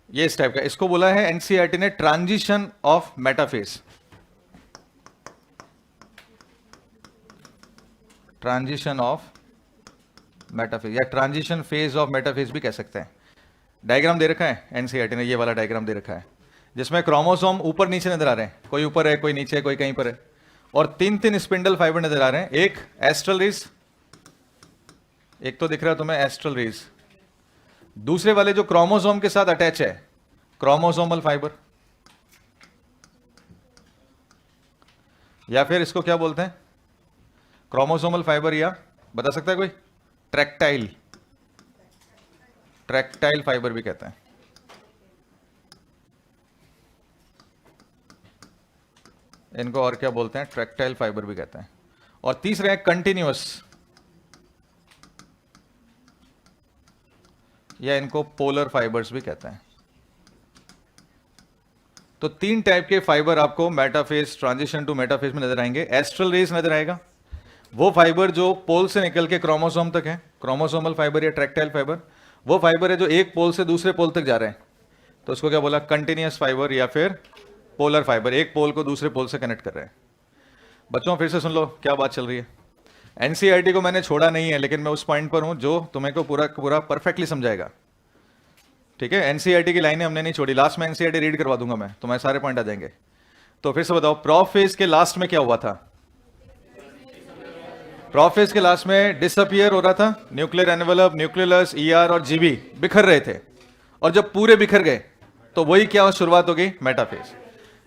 ये इस टाइप का, इसको बोला है एनसीईआरटी ने transition of metaphase. Transition of metaphase या ट्रांजिशन फेज ऑफ मेटाफेज भी कह सकते हैं। डायग्राम दे रखा है एनसीईआरटी ने, ये वाला डायग्राम दे रखा है, जिसमें क्रोमोसोम ऊपर नीचे नजर आ रहे हैं, कोई ऊपर है, कोई नीचे है, कोई कहीं पर है, और तीन तीन स्पिंडल फाइबर नजर आ रहे हैं। एक एस्ट्रल रेज, एक तो दिख रहा है तुम्हें एस्ट्रल रेज, दूसरे वाले जो क्रोमोसोम के साथ अटैच है क्रोमोसोमल फाइबर, या फिर इसको क्या बोलते हैं, क्रोमोसोमल फाइबर, या बता सकता है कोई, ट्रैक्टाइल, ट्रैक्टाइल फाइबर भी कहते हैं। इनको और क्या बोलते हैं, ट्रैक्टाइल फाइबर भी कहते हैं। और तीसरे है कंटिन्यूअस, या इनको पोलर फाइबर्स भी कहते हैं। तो तीन टाइप के फाइबर आपको मेटाफेज, ट्रांजिशन टू मेटाफेज में नजर आएंगे। एस्ट्रल रेज नजर आएगा, वो फाइबर जो पोल से निकल के क्रोमोसोम तक है, क्रोमोसोमल फाइबर या ट्रैक्टाइल फाइबर, वो फाइबर है जो एक पोल से दूसरे पोल तक जा रहे हैं, तो उसको क्या बोला, कंटिन्यूअस फाइबर या फिर पोलर फाइबर, एक पोल को दूसरे पोल से कनेक्ट कर रहे हैं। बच्चों फिर से सुन लो क्या बात चल रही है। एनसीईआरटी को मैंने छोड़ा नहीं है, लेकिन मैं उस पॉइंट पर हूं जो तुम्हें को पूरा पूरा परफेक्टली समझाएगा, ठीक है। एनसीईआरटी की लाइनें हमने नहीं छोड़ी, लास्ट में एनसीईआरटी रीड करवा दूंगा मैं, तुम्हारे सारे पॉइंट आ जाएंगे। तो फिर से बताओ, प्रोफेज के लास्ट में क्या हुआ था, प्रोफेज के लास्ट में डिसअपियर हो रहा था, न्यूक्लियर एनवेलप, न्यूक्लियस, ईआर और जीबी बिखर रहे थे, और जब पूरे बिखर गए तो वही क्या शुरुआत हो गई, मेटाफेज।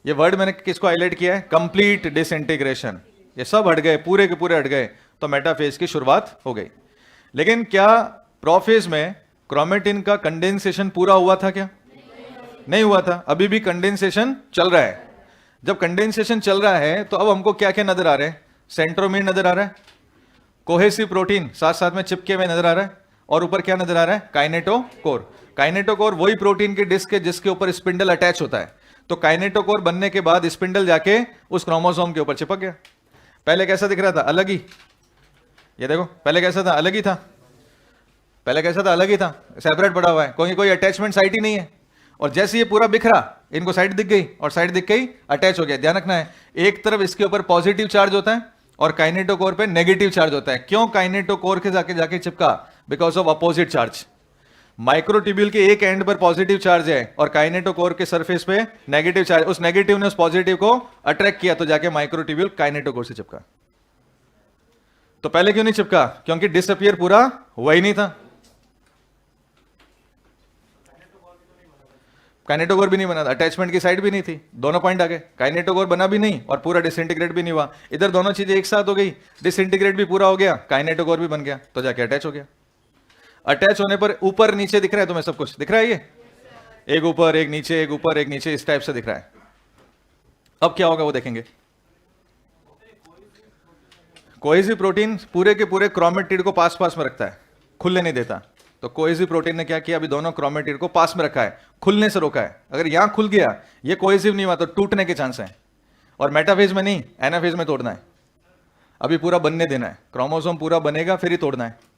ये वर्ड मैंने किसको हाईलाइट किया है, कंप्लीट डिसइंटीग्रेशन, ये सब हट गए, पूरे के पूरे हट गए, तो मेटाफेज की शुरुआत हो गई। लेकिन क्या प्रोफेज में क्रोमेटिन का कंडेंसेशन पूरा हुआ था क्या, नहीं हुआ था, अभी भी कंडेंसेशन चल रहा है। जब कंडेंसेशन चल रहा है तो अब हमको क्या क्या नजर आ रहे हैं, सेंट्रोमीर नजर आ रहा है, कोहेसिव प्रोटीन साथ साथ में चिपके हुए नजर आ रहा है, और ऊपर क्या नजर आ रहा है, काइनेटोकोर। काइनेटोकोर वही प्रोटीन की डिस्क है जिसके ऊपर स्पिंडल अटैच होता है। तो काइनेटोकोर बनने के बाद स्पिंडल जाके उस क्रोमोसोम के ऊपर चिपक गया। पहले कैसा दिख रहा था, अलग ही, ये देखो पहले कैसा था, अलग ही था, पहले कैसा था, अलग ही था, सेपरेट पड़ा हुआ है, कोई अटैचमेंट साइट ही नहीं है। और जैसे ये पूरा बिखरा, इनको साइड दिख गई और साइड दिख गई, अटैच हो गया। ध्यान रखना है, एक तरफ इसके ऊपर पॉजिटिव चार्ज होता है और काइनेटोकोर पे नेगेटिव चार्ज होता है। क्यों काइनेटोकोर के जाके जाके चिपका, because of opposite charge. Microtubule के एक एंड पर पॉजिटिव चार्ज है और काइनेटोकोर के सरफेस पे नेगेटिव चार्ज, उस नेगेटिव ने उस पॉजिटिव को अट्रैक्ट किया, तो जाके माइक्रोट्यूब्यूल काइनेटोकोर से चिपका। तो पहले क्यों नहीं चिपका, क्योंकि डिसअपियर पूरा हुआ ही नहीं था, काइनेटोकोर भी नहीं बना था, अटैचमेंट की साइड भी नहीं थी, दोनों पॉइंट आ गए, काइनेटोकोर बना भी नहीं और पूरा डिसइंटीग्रेट भी नहीं हुआ। इधर दोनों चीजें एक साथ हो गई, डिसइंटीग्रेट भी पूरा हो गया, काइनेटोकोर भी बन गया, तो जाके अटैच हो गया। अटैच होने पर ऊपर नीचे दिख रहा है, तुम्हें सब कुछ दिख रहा है, ये एक ऊपर एक नीचे, एक ऊपर एक नीचे, इस टाइप से दिख रहा है। अब क्या होगा वो देखेंगे। कोहेसिव प्रोटीन पूरे के पूरे क्रोमेटिड को पास पास में रखता है, खुलने नहीं देता। तो कोहेसिव प्रोटीन ने क्या किया, अभी दोनों क्रोमेटिड को पास में रखा है, खुलने से रोका है। अगर यहां खुल गया, ये कोहेसिव नहीं हुआ, तो टूटने के चांस हैं। और मेटाफेज में नहीं, एनाफेज में तोड़ना है, अभी पूरा बनने देना है, क्रोमोसोम पूरा बनेगा फिर ही तोड़ना है।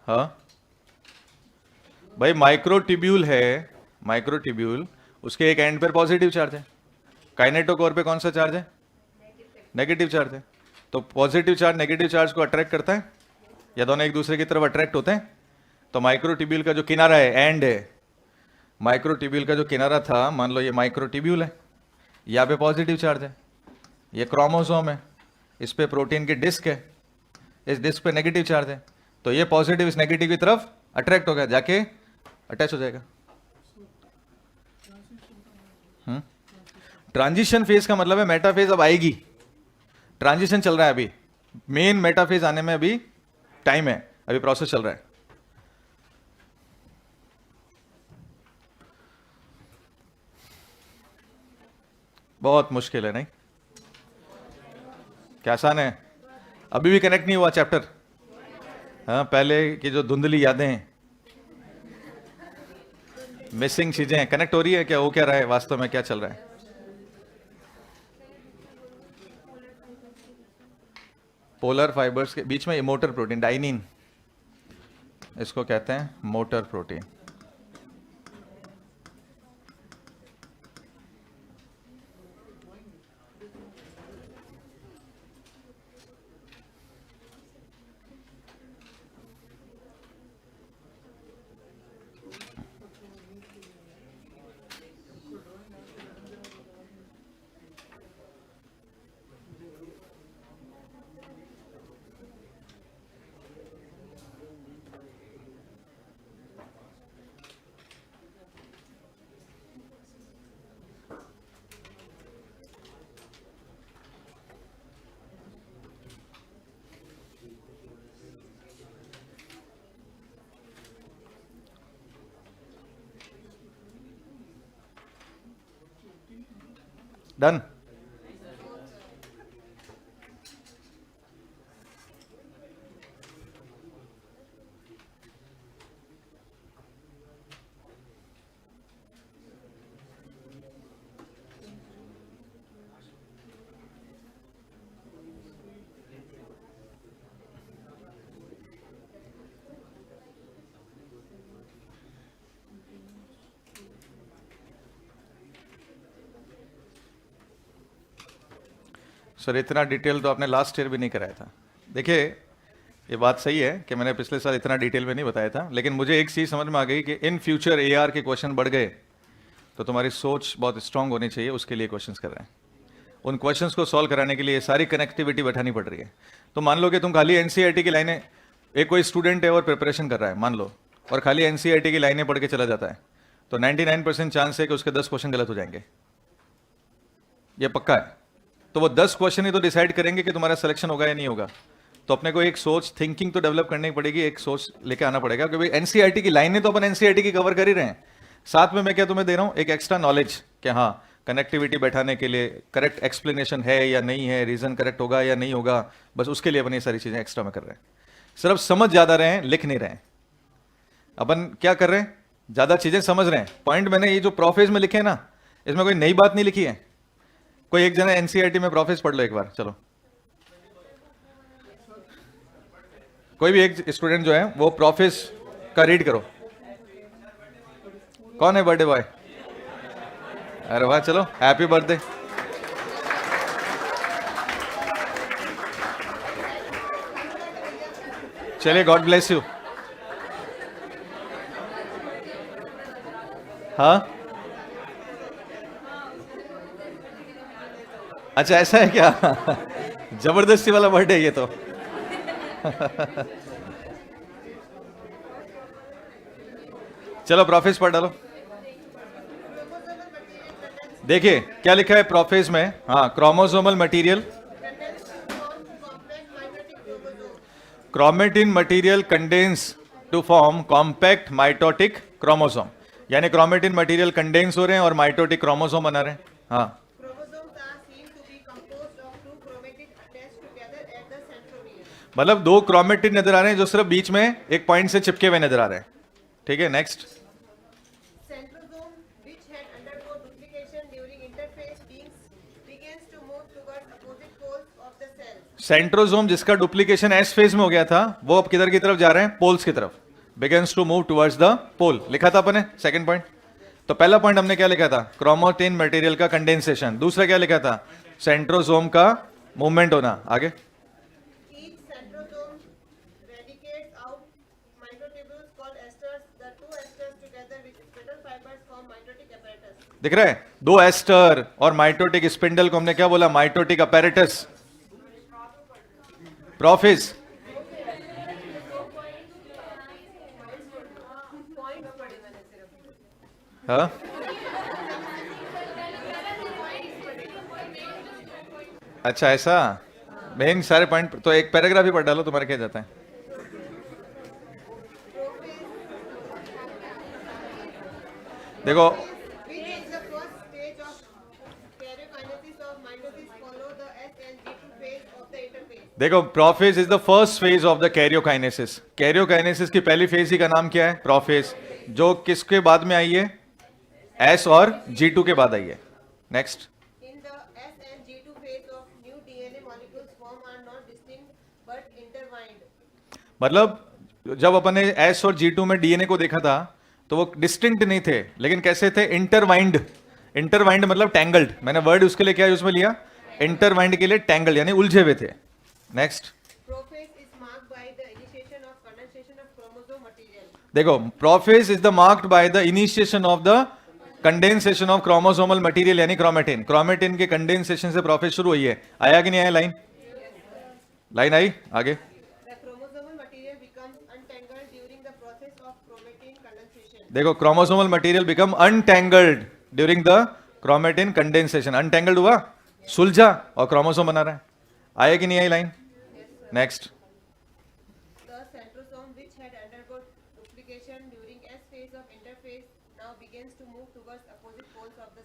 हाँ भाई, माइक्रोट्यूब्यूल है, माइक्रोट्यूब्यूल, उसके एक एंड पर पॉजिटिव चार्ज है, काइनेटोकोर पे कौन सा चार्ज है, नेगेटिव चार्ज है। तो पॉजिटिव चार्ज नेगेटिव चार्ज को अट्रैक्ट करता है, या दोनों एक दूसरे की तरफ अट्रैक्ट होते हैं। तो माइक्रोट्यूब्यूल का जो किनारा है, एंड है, माइक्रोट्यूब्यूल का जो किनारा था, मान लो ये माइक्रोट्यूब्यूल है, यहाँ पे पॉजिटिव चार्ज है, ये क्रोमोसोम है, इस पे प्रोटीन की डिस्क है, इस डिस्क पे नेगेटिव चार्ज है, तो ये पॉजिटिव इस नेगेटिव की तरफ अट्रैक्ट हो गया, जाके अटैच हो जाएगा। ट्रांजिशन फेज का मतलब है मेटाफेज अब आएगी, ट्रांजिशन चल रहा है अभी, मेन मेटाफेज आने में अभी टाइम है, अभी प्रोसेस चल रहा है। बहुत मुश्किल है नहीं, क्या आसान है, अभी भी कनेक्ट नहीं हुआ चैप्टर। हाँ, पहले की जो धुंधली यादें हैं, मिसिंग चीजें कनेक्ट हो रही है क्या, वो क्या रहा है वास्तव में, क्या चल रहा है। पोलर फाइबर्स के बीच में मोटर प्रोटीन, डाइनिन, इसको कहते हैं मोटर प्रोटीन। डन। सर इतना डिटेल तो आपने लास्ट ईयर भी नहीं कराया था। देखिए ये बात सही है कि मैंने पिछले साल इतना डिटेल में नहीं बताया था, लेकिन मुझे एक चीज़ समझ में आ गई कि इन फ्यूचर एआर के क्वेश्चन बढ़ गए तो तुम्हारी सोच बहुत स्ट्रांग होनी चाहिए, उसके लिए क्वेश्चंस कर रहे हैं। उन क्वेश्चंस को सॉल्व कराने के लिए सारी कनेक्टिविटी बैठानी पड़ रही है। तो मान लो कि तुम खाली एनसीईआरटी की लाइनें, एक कोई स्टूडेंट है और प्रिपरेशन कर रहा है मान लो, और खाली एनसीईआरटी की लाइनें पढ़ के चला जाता है, तो 99% चांस है कि उसके 10 क्वेश्चन गलत हो जाएंगे, ये पक्का है। तो वो 10 क्वेश्चन ही तो डिसाइड करेंगे कि तुम्हारा सिलेक्शन होगा या नहीं होगा। तो अपने को एक सोच, थिंकिंग तो डेवलप करनी पड़ेगी, एक सोच लेके आना पड़ेगा, क्योंकि एनसीईआरटी की लाइनें तो अपन एनसीईआरटी की कवर कर ही रहे हैं, साथ में मैं क्या तुम्हें दे रहा हूं, एक एक्स्ट्रा नॉलेज कि हाँ कनेक्टिविटी बैठाने के लिए करेक्ट एक्सप्लेनेशन है या नहीं है, रीजन करेक्ट होगा या नहीं होगा, बस उसके लिए अपन ये सारी चीजें एक्स्ट्रा में कर रहे हैं। सिर्फ समझ ज्यादा रहे हैं, लिख नहीं रहे हैं। अपन क्या कर रहे हैं, ज्यादा चीजें समझ रहे हैं। पॉइंट मैंने ये जो प्रोफेज में लिखे हैं ना, इसमें कोई नई बात नहीं लिखी है। कोई एक जना एनसीईआरटी में प्रोफेज पढ़ लो एक बार, चलो कोई भी एक स्टूडेंट जो है वो प्रोफेज का रीड करो। कौन है बर्थडे बॉय? अरे वाह, चलो हैप्पी बर्थडे। चलिए, गॉड ब्लेस यू। हाँ अच्छा ऐसा है क्या? जबरदस्ती वाला बर्थडे ये तो। चलो प्रोफेज पढ़ डालो। देखिए क्या लिखा है प्रोफेज में, हाँ, chromosomal material, chromatin material condense to form compact mitotic chromosome, यानी क्रोमेटिन मटेरियल कंडेंस हो रहे हैं और माइटोटिक क्रोमोसोम बना रहे हैं। हाँ, मतलब दो क्रोमेटिन नजर आ रहे हैं जो सिर्फ बीच में एक पॉइंट से चिपके हुए नजर आ रहे हैं। ठीक है, नेक्स्ट। सेंट्रोसोम जिसका डुप्लीकेशन एस फेज में हो गया था, वो अब किधर की तरफ जा रहे हैं? पोल्स की तरफ। Begins to move towards the pole लिखा था अपने सेकंड पॉइंट। तो पहला पॉइंट हमने क्या लिखा था? क्रोमेटिन मटेरियल का कंडेंसेशन। दूसरा क्या लिखा था? सेंट्रोसोम का मूवमेंट होना। आगे, दिख रहा है? दो एस्टर और माइटोटिक स्पिंडल को हमने क्या बोला? Mitotic apparatus. प्रोफेज, हाँ, अच्छा ऐसा। मेन सारे पॉइंट तो एक पैराग्राफ ही पढ़ डालो, तुम्हारा क्या जाता है। देखो देखो, prophase is the first phase of the karyokinesis. Karyokinesis की पहली फेज ही का नाम क्या है? प्रोफेज, जो किसके बाद में आई है? एस और G2 के बाद आई है। नेक्स्ट। मतलब जब अपन ने एस और G2 में डीएनए को देखा था तो वो डिस्टिंक्ट नहीं थे, लेकिन कैसे थे? इंटरवाइंड। इंटरवाइंड मतलब टैंगल्ड। मैंने वर्ड उसके लिए क्या यूज में लिया? इंटरवाइंड के लिए टैंगल्ड, यानी उलझे हुए थे। नेक्स्ट। देखो, prophase is the marked by the initiation of the condensation of chromosomal material, यानी क्रोमेटिन। क्रोमेटिन के कंडेंसेशन से प्रोफेज शुरू हुई है। आया कि नहीं आया? लाइन लाइन आई? आगे। देखो, chromosomal material become untangled during the chromatin condensation. Untangled हुआ, सुलझा, और क्रोमोसोम बना रहा है। आया कि नहीं आई? Line next.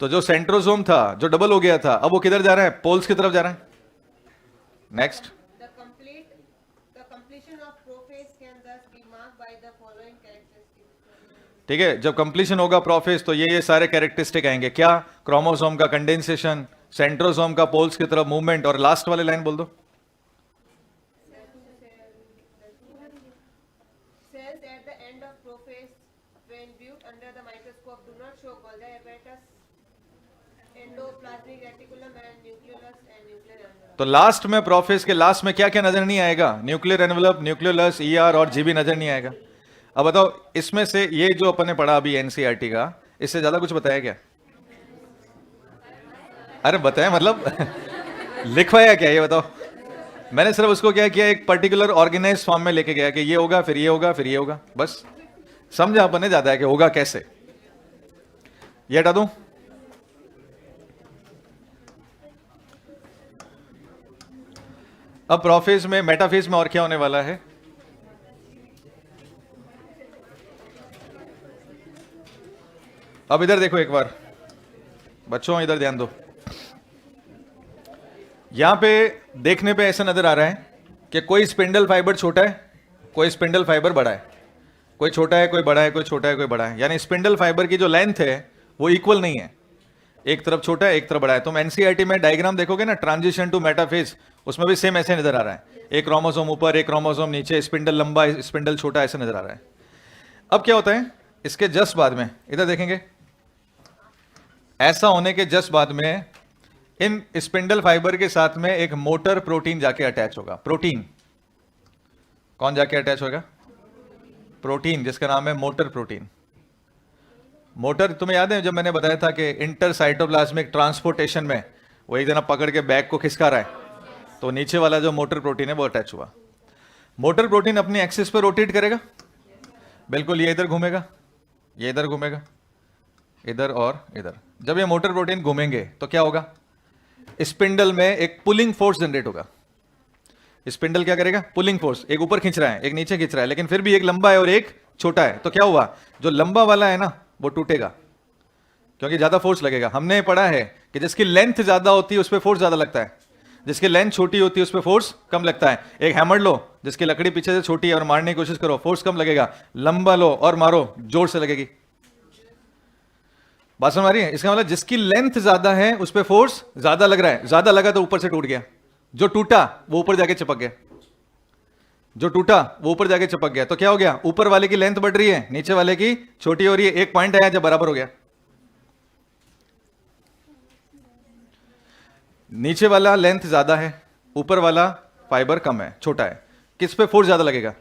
तो जो सेंट्रोसोम था जो डबल हो गया था, अब वो किधर जा रहा है? पोल्स की तरफ जा रहा है। नेक्स्ट, ठीक है, जब कंप्लीशन होगा प्रोफेज तो ये सारे कैरेक्टरिस्टिक आएंगे। क्या? क्रोमोसोम का कंडेंसेशन, सेंट्रोसोम का पोल्स की तरफ मूवमेंट, और लास्ट वाले लाइन बोल दो। तो लास्ट में प्रोफेज के लास्ट में क्या क्या नजर नहीं आएगा? न्यूक्लियर एनवेलप, न्यूक्लियोलस, ईआर और जीबी नजर नहीं आएगा। अब बताओ इसमें से ये जो अपन ने पढ़ा अभी एनसीईआरटी का, इससे ज्यादा कुछ बताया क्या? अरे बताया मतलब लिखवाया क्या ये बताओ? मैंने सिर्फ उसको क्या किया, एक पर्टिकुलर ऑर्गेनाइज फॉर्म में लेके गया कि ये होगा, फिर ये होगा, फिर ये होगा, बस समझा अपन ने ज्यादा है कि होगा कैसे। ये हटा दूं? अब प्रोफेज में, मेटाफेज में और क्या होने वाला है? अब इधर देखो एक बार बच्चों, इधर ध्यान दो। यहां पे देखने पे ऐसा नजर आ रहा है कि कोई स्पिंडल फाइबर छोटा है, कोई स्पिंडल फाइबर बड़ा है, कोई छोटा है कोई बड़ा है, कोई छोटा है कोई बड़ा है। यानी स्पिंडल फाइबर की जो लेंथ है वो इक्वल नहीं है, एक तरफ छोटा है एक तरफ बड़ा है। तुम एनसीईआरटी में डायग्राम देखोगे ना, ट्रांजिशन टू मेटाफेज, उसमें भी सेम ऐसे नजर आ रहा है, एक क्रोमोसोम ऊपर एक क्रोमोसोम नीचे, स्पिंडल लंबा स्पिंडल छोटा, ऐसा नजर आ रहा है। अब क्या होता है इसके जस्ट बाद में, इधर देखेंगे, ऐसा होने के जस्ट बाद में इन स्पिंडल फाइबर के साथ में एक मोटर प्रोटीन जाके अटैच होगा। प्रोटीन कौन जाके अटैच होगा? प्रोटीन, जिसका नाम है मोटर प्रोटीन। मोटर तुम्हें याद है जब मैंने बताया था कि इंटरसाइटोप्लाज्मिक ट्रांसपोर्टेशन में वो एक जना पकड़ के बैग को खिसका रहा है, तो नीचे वाला जो मोटर प्रोटीन है वो अटैच हुआ। मोटर प्रोटीन अपनी एक्सिस पर रोटेट करेगा, बिल्कुल, ये इधर घूमेगा, ये इधर घूमेगा, इधर और इधर। जब ये मोटर प्रोटीन घूमेंगे तो क्या होगा? स्पिंडल में एक पुलिंग फोर्स जनरेट होगा। स्पिंडल क्या करेगा? पुलिंग फोर्स, एक ऊपर खींच रहा है एक नीचे खींच रहा है, लेकिन फिर भी एक लंबा है और एक छोटा है। तो क्या हुआ? जो लंबा वाला है ना वो टूटेगा, क्योंकि ज्यादा फोर्स लगेगा। हमने पढ़ा है कि जिसकी लेंथ ज्यादा होती है उस पर फोर्स ज्यादा लगता है, जिसकी लेंथ छोटी होती है उस पर फोर्स कम लगता है। एक हैमर लो, जिसकी लकड़ी पीछे से छोटी है और मारने की कोशिश करो, फोर्स कम लगेगा। लंबा लो और मारो, जोर से लगेगी। बात समझ आ रही है? इसका मतलब जिसकी लेंथ ज्यादा है उस पर फोर्स ज्यादा लग रहा है, ज्यादा लगा तो ऊपर से टूट गया, जो टूटा वो ऊपर जाके चिपक गया, जो टूटा वो ऊपर जाके चिपक गया। तो क्या हो गया? ऊपर वाले की लेंथ बढ़ रही है, नीचे वाले की छोटी हो रही है, एक पॉइंट आया जब बराबर हो गया। नीचे वाला लेंथ ज्यादा है, ऊपर वाला फाइबर कम है, छोटा है, किस पे फोर्स ज्यादा लगेगा?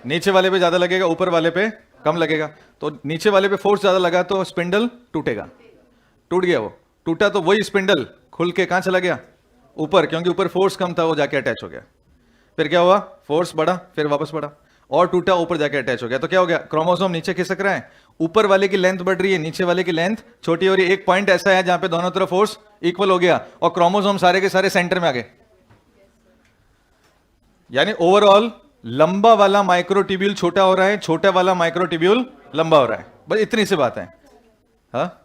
नीचे वाले पे ज्यादा लगेगा, ऊपर वाले पे कम लगेगा। तो नीचे वाले पे फोर्स ज्यादा लगा तो स्पिंडल टूटेगा, टूट गया। वो टूटा तो वही स्पिंडल खुल के कहां चला गया? ऊपर, क्योंकि ऊपर फोर्स कम था वो जाके अटैच हो गया। फिर क्या हुआ? फोर्स बढ़ा, फिर वापस बढ़ा और टूटा, ऊपर जाके अटैच हो गया। तो क्या हो गया? क्रोमोसोम नीचे खिसक रहा है, ऊपर वाले की लेंथ बढ़ रही है, नीचे वाले की लेंथ छोटी हो रही है। एक पॉइंट ऐसा है जहां पे दोनों तरफ फोर्स इक्वल हो गया और क्रोमोसोम सारे के सारे सेंटर में आ गए। यानी ओवरऑल लंबा वाला माइक्रोट्यूब्यूल छोटा हो रहा है, छोटा वाला माइक्रोट्यूब्यूल लंबा हो रहा है, बस इतनी सी बात है। हाँ,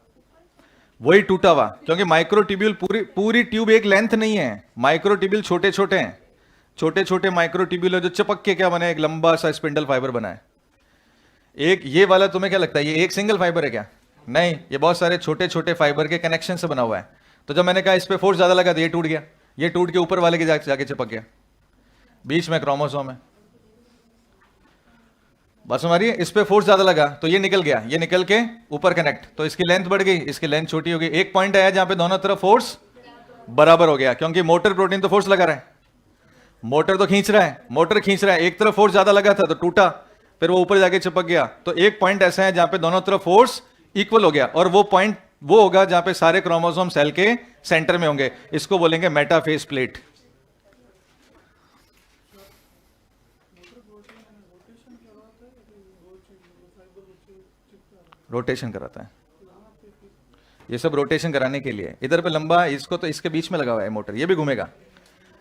वही टूटा हुआ, क्योंकि माइक्रोट्यूब्यूल पूरी ट्यूब एक लेंथ नहीं है, माइक्रोट्यूब्यूल छोटे छोटे हैं, छोटे छोटे माइक्रोट्यूब्यूल है जो चिपक के क्या बने? एक लंबा सा स्पिंडल फाइबर बना है। एक ये वाला तुम्हें क्या लगता है ये एक सिंगल फाइबर है क्या? नहीं, ये बहुत सारे छोटे छोटे फाइबर के कनेक्शन से बना हुआ है। तो जब मैंने कहा इस पे फोर्स ज्यादा लगा तो ये टूट गया, ये टूट के ऊपर वाले के जाके चिपक गया, बीच में क्रोमोसोम है। बस हमारी इस पे फोर्स ज्यादा लगा तो ये निकल गया, ये निकल के ऊपर कनेक्ट, तो इसकी लेंथ बढ़ गई, इसकी लेंथ छोटी हो गई। एक पॉइंट आया जहां पे दोनों तरफ फोर्स बराबर हो गया, क्योंकि मोटर प्रोटीन तो फोर्स लगा रहा है, मोटर तो खींच रहा है, मोटर खींच रहा है। एक तरफ फोर्स ज्यादा लगा था तो टूटा, फिर वो ऊपर जाके चिपक गया। तो एक पॉइंट ऐसा है जहां पे दोनों तरफ फोर्स इक्वल हो गया, और वो पॉइंट वो होगा जहां पे सारे क्रोमोसोम सेल के सेंटर में होंगे। इसको बोलेंगे मेटाफेज प्लेट। रोटेशन कराता है, ये सब रोटेशन कराने के लिए। इधर पे लंबा, इसको तो इसके बीच में लगा हुआ है मोटर, ये भी घूमेगा,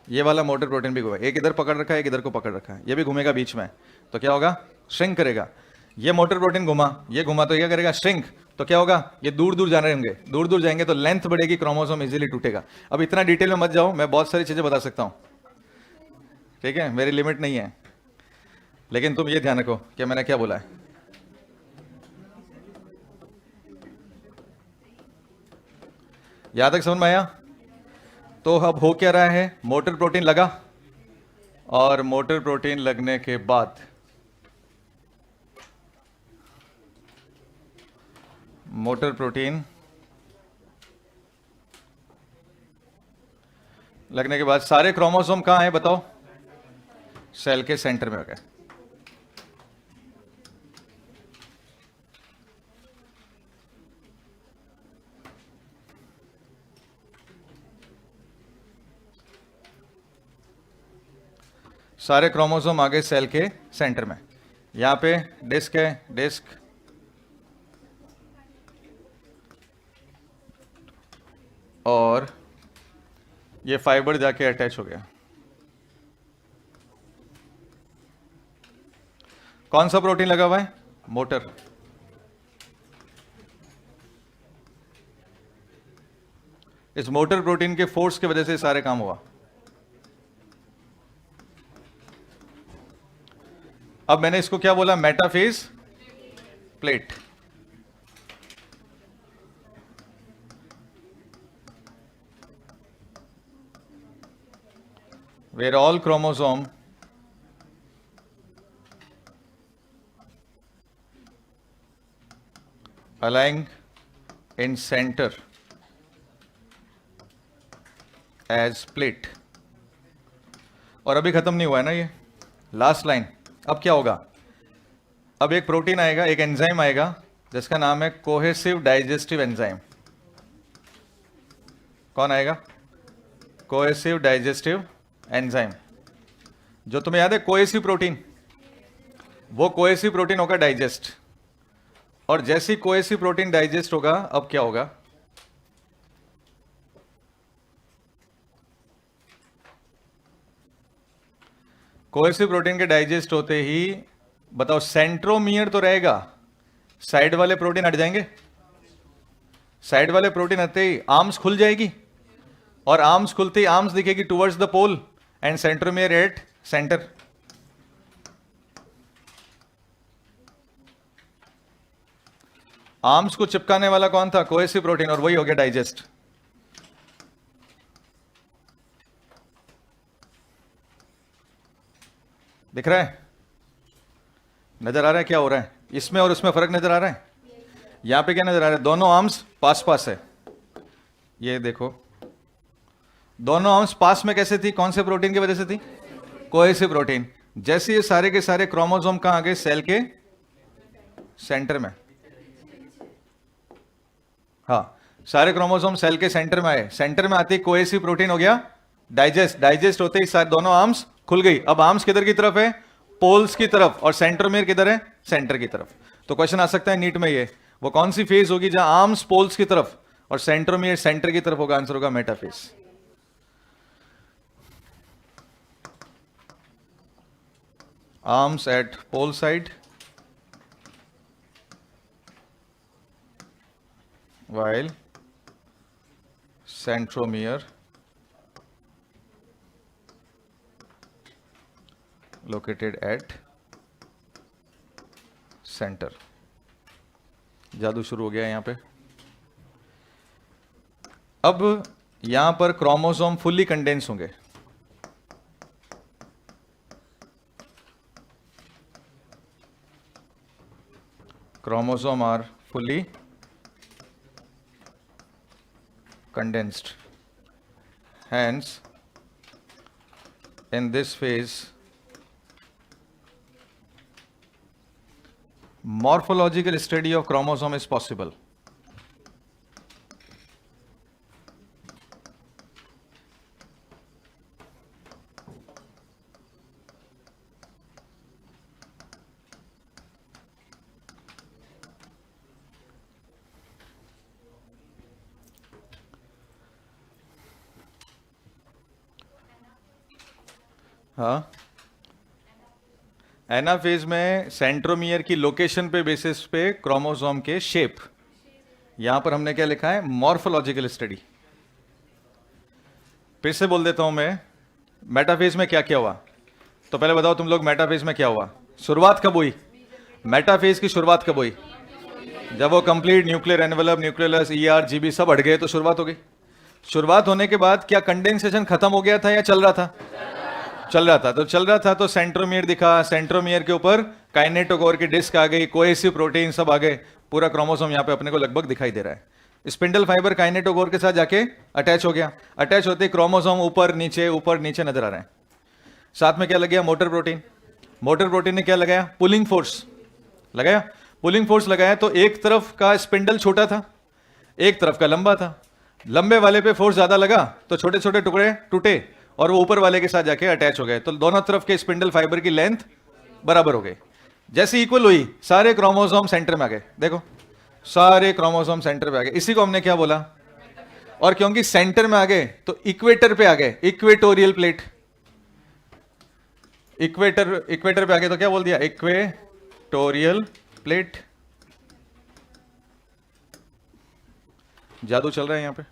ये वाला मोटर प्रोटीन भी घूमेगा। एक इधर पकड़ रखा है, एक इधर को पकड़ रखा है, ये भी घूमेगा बीच में। तो क्या होगा? श्रिंक करेगा। ये मोटर प्रोटीन घुमा, ये घुमा तो क्या करेगा? श्रिंक। तो क्या होगा, ये दूर दूर जाने होंगे, दूर दूर जाएंगे तो लेंथ बढ़ेगी, क्रोमोसोम इजीली टूटेगा। अब इतना डिटेल में मत जाओ, मैं बहुत सारी चीजें बता सकता हूं, ठीक है, मेरी लिमिट नहीं है, लेकिन तुम ये ध्यान रखो कि मैंने क्या बोला है। यहां तक समझ में आया? तो अब हो क्या रहा है, मोटर प्रोटीन लगा, और मोटर प्रोटीन लगने के बाद मोटर प्रोटीन लगने के बाद सारे क्रोमोसोम कहां है बताओ? सेल के सेंटर में हो गए। सारे क्रोमोसोम आ गए सेल के सेंटर में। यहां पे डिस्क है, डिस्क, और ये फाइबर जाके अटैच हो गया। कौन सा प्रोटीन लगा हुआ है? मोटर। इस मोटर प्रोटीन के फोर्स की वजह से सारे काम हुआ। अब मैंने इसको क्या बोला? Metaphase plate. where all chromosome lying in center as plate। और अभी खत्म नहीं हुआ है ना ये, लास्ट लाइन। अब क्या होगा? अब एक प्रोटीन आएगा, एक एंजाइम आएगा जिसका नाम है कोहेसिव डाइजेस्टिव एंजाइम। कौन आएगा? Cohesive digestive enzyme. जो तुम्हें याद है कोहेसिव प्रोटीन, वो कोहेसिव प्रोटीन होगा डाइजेस्ट। और जैसे ही कोहेसिव प्रोटीन डाइजेस्ट होगा, अब क्या होगा? कोहेसिव प्रोटीन के डाइजेस्ट होते ही बताओ, सेंट्रोमियर तो रहेगा, साइड वाले प्रोटीन हट जाएंगे। साइड वाले प्रोटीन हटते ही आर्म्स खुल जाएगी, और आर्म्स खुलते ही आर्म्स दिखेगी towards the pole and centromere at centre. Arms को चिपकाने वाला कौन था? कोहेसिव प्रोटीन, और वही हो गया डाइजेस्ट। दिख रहा है? नजर आ रहा है क्या हो रहा है? इसमें और उसमें फर्क नजर आ रहा है? यहां पे क्या नजर आ रहा है? दोनों आर्म्स पास पास है। ये देखो, दोनों आर्म्स पास में कैसे थी? कौन से प्रोटीन की वजह से थी? Cohesive protein. जैसे ये सारे के सारे क्रोमोसोम कहां आ गए? सेल के सेंटर में। हाँ, सारे क्रोमोसोम सेल के सेंटर में आए। सेंटर में आते ही कोहेसिव प्रोटीन हो गया डाइजेस्ट। डाइजेस्ट होते ही सारे दोनों आर्म्स खुल गई। अब आर्म्स किधर की तरफ है? पोल्स की तरफ। और सेंट्रोमियर किधर है? सेंटर की तरफ। तो क्वेश्चन आ सकता है नीट में, ये वो कौन सी फेज होगी जहां आर्म्स पोल्स की तरफ और सेंट्रोमियर सेंटर की तरफ होगा? आंसर होगा metaphase. Arms at pole side while centromere located at center। जादू शुरू हो गया यहां पे। अब यहां पर क्रोमोसोम फुल्ली कंडेंस होंगे। Chromosome are fully condensed, hence in this phase morphological study of chromosome is possible। हाँ, एनाफेज में सेंट्रोमियर की लोकेशन पे बेसिस पे क्रोमोसोम के शेप यहां पर हमने क्या लिखा है, मॉर्फोलॉजिकल स्टडी। फिर से बोल देता हूं मैं, मेटाफेज में क्या क्या हुआ। तो पहले बताओ तुम लोग, मेटाफेज में क्या हुआ, शुरुआत कब हुई, मेटाफेज की शुरुआत कब हुई? जब वो complete nuclear envelope, nucleus, ER, GB सब हट गए तो शुरुआत हो गई। शुरुआत होने के बाद क्या कंडेंसेशन खत्म हो गया था या चल रहा था? चल रहा था। तो चल रहा था तो सेंट्रोमियर दिखा, सेंट्रोमियर के ऊपर काइनेटोकोर की डिस्क आ गई, कोहेसिव प्रोटीन सब आ गए, पूरा क्रोमोसोम यहाँ पे अपने को लगभग दिखाई दे रहा है। स्पिंडल फाइबर काइनेटोकोर के साथ जाके अटैच हो गया, अटैच होते क्रोमोसोम ऊपर नीचे नजर आ रहे हैं। साथ में क्या लग गया, मोटर प्रोटीन। मोटर प्रोटीन ने क्या लगाया, पुलिंग फोर्स लगाया। पुलिंग फोर्स लगाया तो एक तरफ का स्पिंडल छोटा था, एक तरफ का लंबा था। लंबे वाले पे फोर्स ज्यादा लगा तो छोटे छोटे टुकड़े टूटे और वो ऊपर वाले के साथ जाके अटैच हो गए, तो दोनों तरफ के स्पिंडल फाइबर की लेंथ बराबर हो गई। जैसे इक्वल हुई, सारे क्रोमोसोम सेंटर में आ गए। देखो सारे क्रोमोसोम सेंटर पे आ गए, इसी को हमने क्या बोला। और क्योंकि सेंटर में आ गए तो इक्वेटर पे आ गए, इक्वेटोरियल प्लेट। इक्वेटर पे आ गए तो क्या बोल दिया, इक्वेटोरियल प्लेट। जादू चल रहा है यहाँ पे,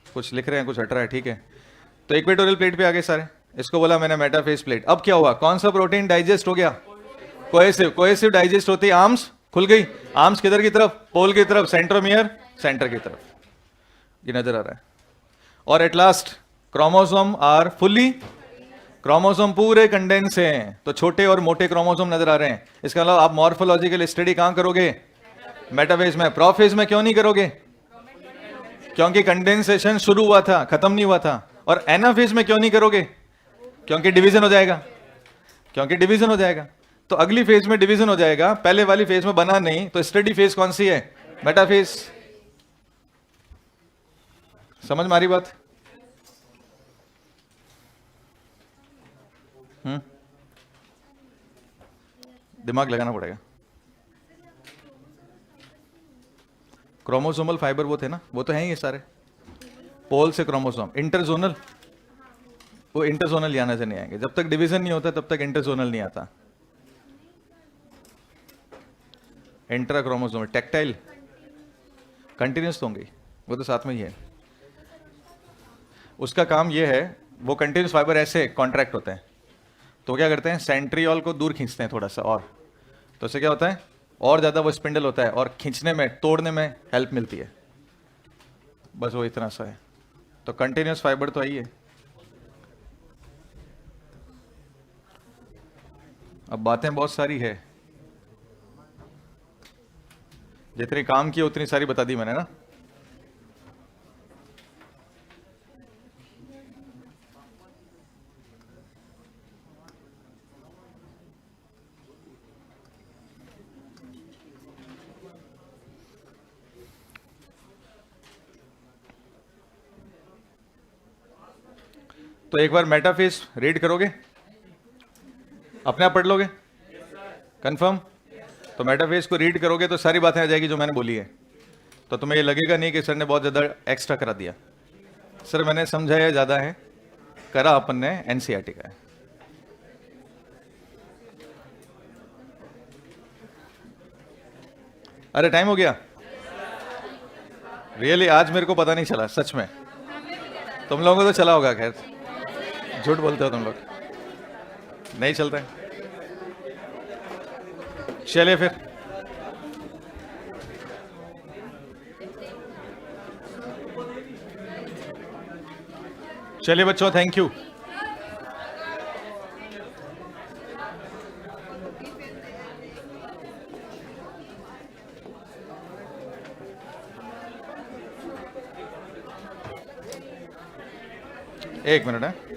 कुछ लिख रहे हैं कुछ हट रहा है, ठीक है। तो इक्वेटोरियल प्लेट पे आ गए सारे, इसको बोला मैंने मेटाफेज प्लेट। अब क्या हुआ, कौन सा प्रोटीन डाइजेस्ट हो गया, कोहेसिव। कोहेसिव डाइजेस्ट होती, आर्म्स खुल गई। आर्म्स किधर की तरफ, पोल की तरफ, सेंट्रोमियर सेंटर की तरफ, ये नजर आ रहा है। और at last chromosome are fully, chromosome पूरे कंडेंस हैं, तो छोटे और मोटे क्रोमोसोम नजर आ रहे हैं। इसके अलावा आप मॉर्फोलॉजिकल स्टडी कहां करोगे, मेटाफेज में। प्रोफेज में क्यों नहीं करोगे, क्योंकि कंडेंसेशन शुरू हुआ था, खत्म नहीं हुआ था। और एनाफेज में क्यों नहीं करोगे, क्योंकि डिवीजन हो जाएगा, क्योंकि डिवीजन हो जाएगा। तो अगली फेज में डिवीजन हो जाएगा, पहले वाली फेज में बना नहीं, तो स्टडी फेज कौन सी है, मेटाफेज। समझ मारी बात? दिमाग लगाना पड़ेगा। क्रोमोसोमल फाइबर वो थे ना, वो तो हैं ये सारे, पोल से क्रोमोसोम। इंटरजोनल, वो इंटरजोनल यहाँ से नहीं आएंगे, जब तक डिवीजन नहीं होता तब तक इंटरजोनल नहीं आता। इंट्रा क्रोमोसोमल, टेक्टाइल, कंटिन्यूस तो होंगे, वो तो साथ में ही है। उसका काम ये है, वो कंटिन्यूस फाइबर ऐसे कॉन्ट्रैक्ट होते हैं, तो क्या करते हैं, सेंट्रियोल को दूर खींचते हैं थोड़ा सा, और तो उससे क्या होता है, और ज्यादा वो स्पिंडल होता है और खींचने में, तोड़ने में हेल्प मिलती है। बस वो इतना सा है। तो कंटिन्यूस फाइबर तो आई है। अब बातें बहुत सारी है, जितनी काम की उतनी सारी बता दी मैंने ना। तो एक बार मेटाफेज रीड करोगे, अपने आप पढ़ लोगे, कंफर्म? तो मेटाफेज को रीड करोगे तो सारी बातें आ जाएगी जो मैंने बोली है। तो तुम्हें ये लगेगा नहीं कि सर ने बहुत ज्यादा एक्स्ट्रा करा दिया। सर मैंने समझाया ज्यादा है, करा अपन ने एनसीईआरटी का है। अरे टाइम हो गया, रियली आज मेरे को पता नहीं चला सच में। तुम लोगों को तो चला होगा, खैर झूठ बोलते हो तुम लोग, नहीं चलते। चलिए फिर, चलिए बच्चों, थैंक यू। एक मिनट है।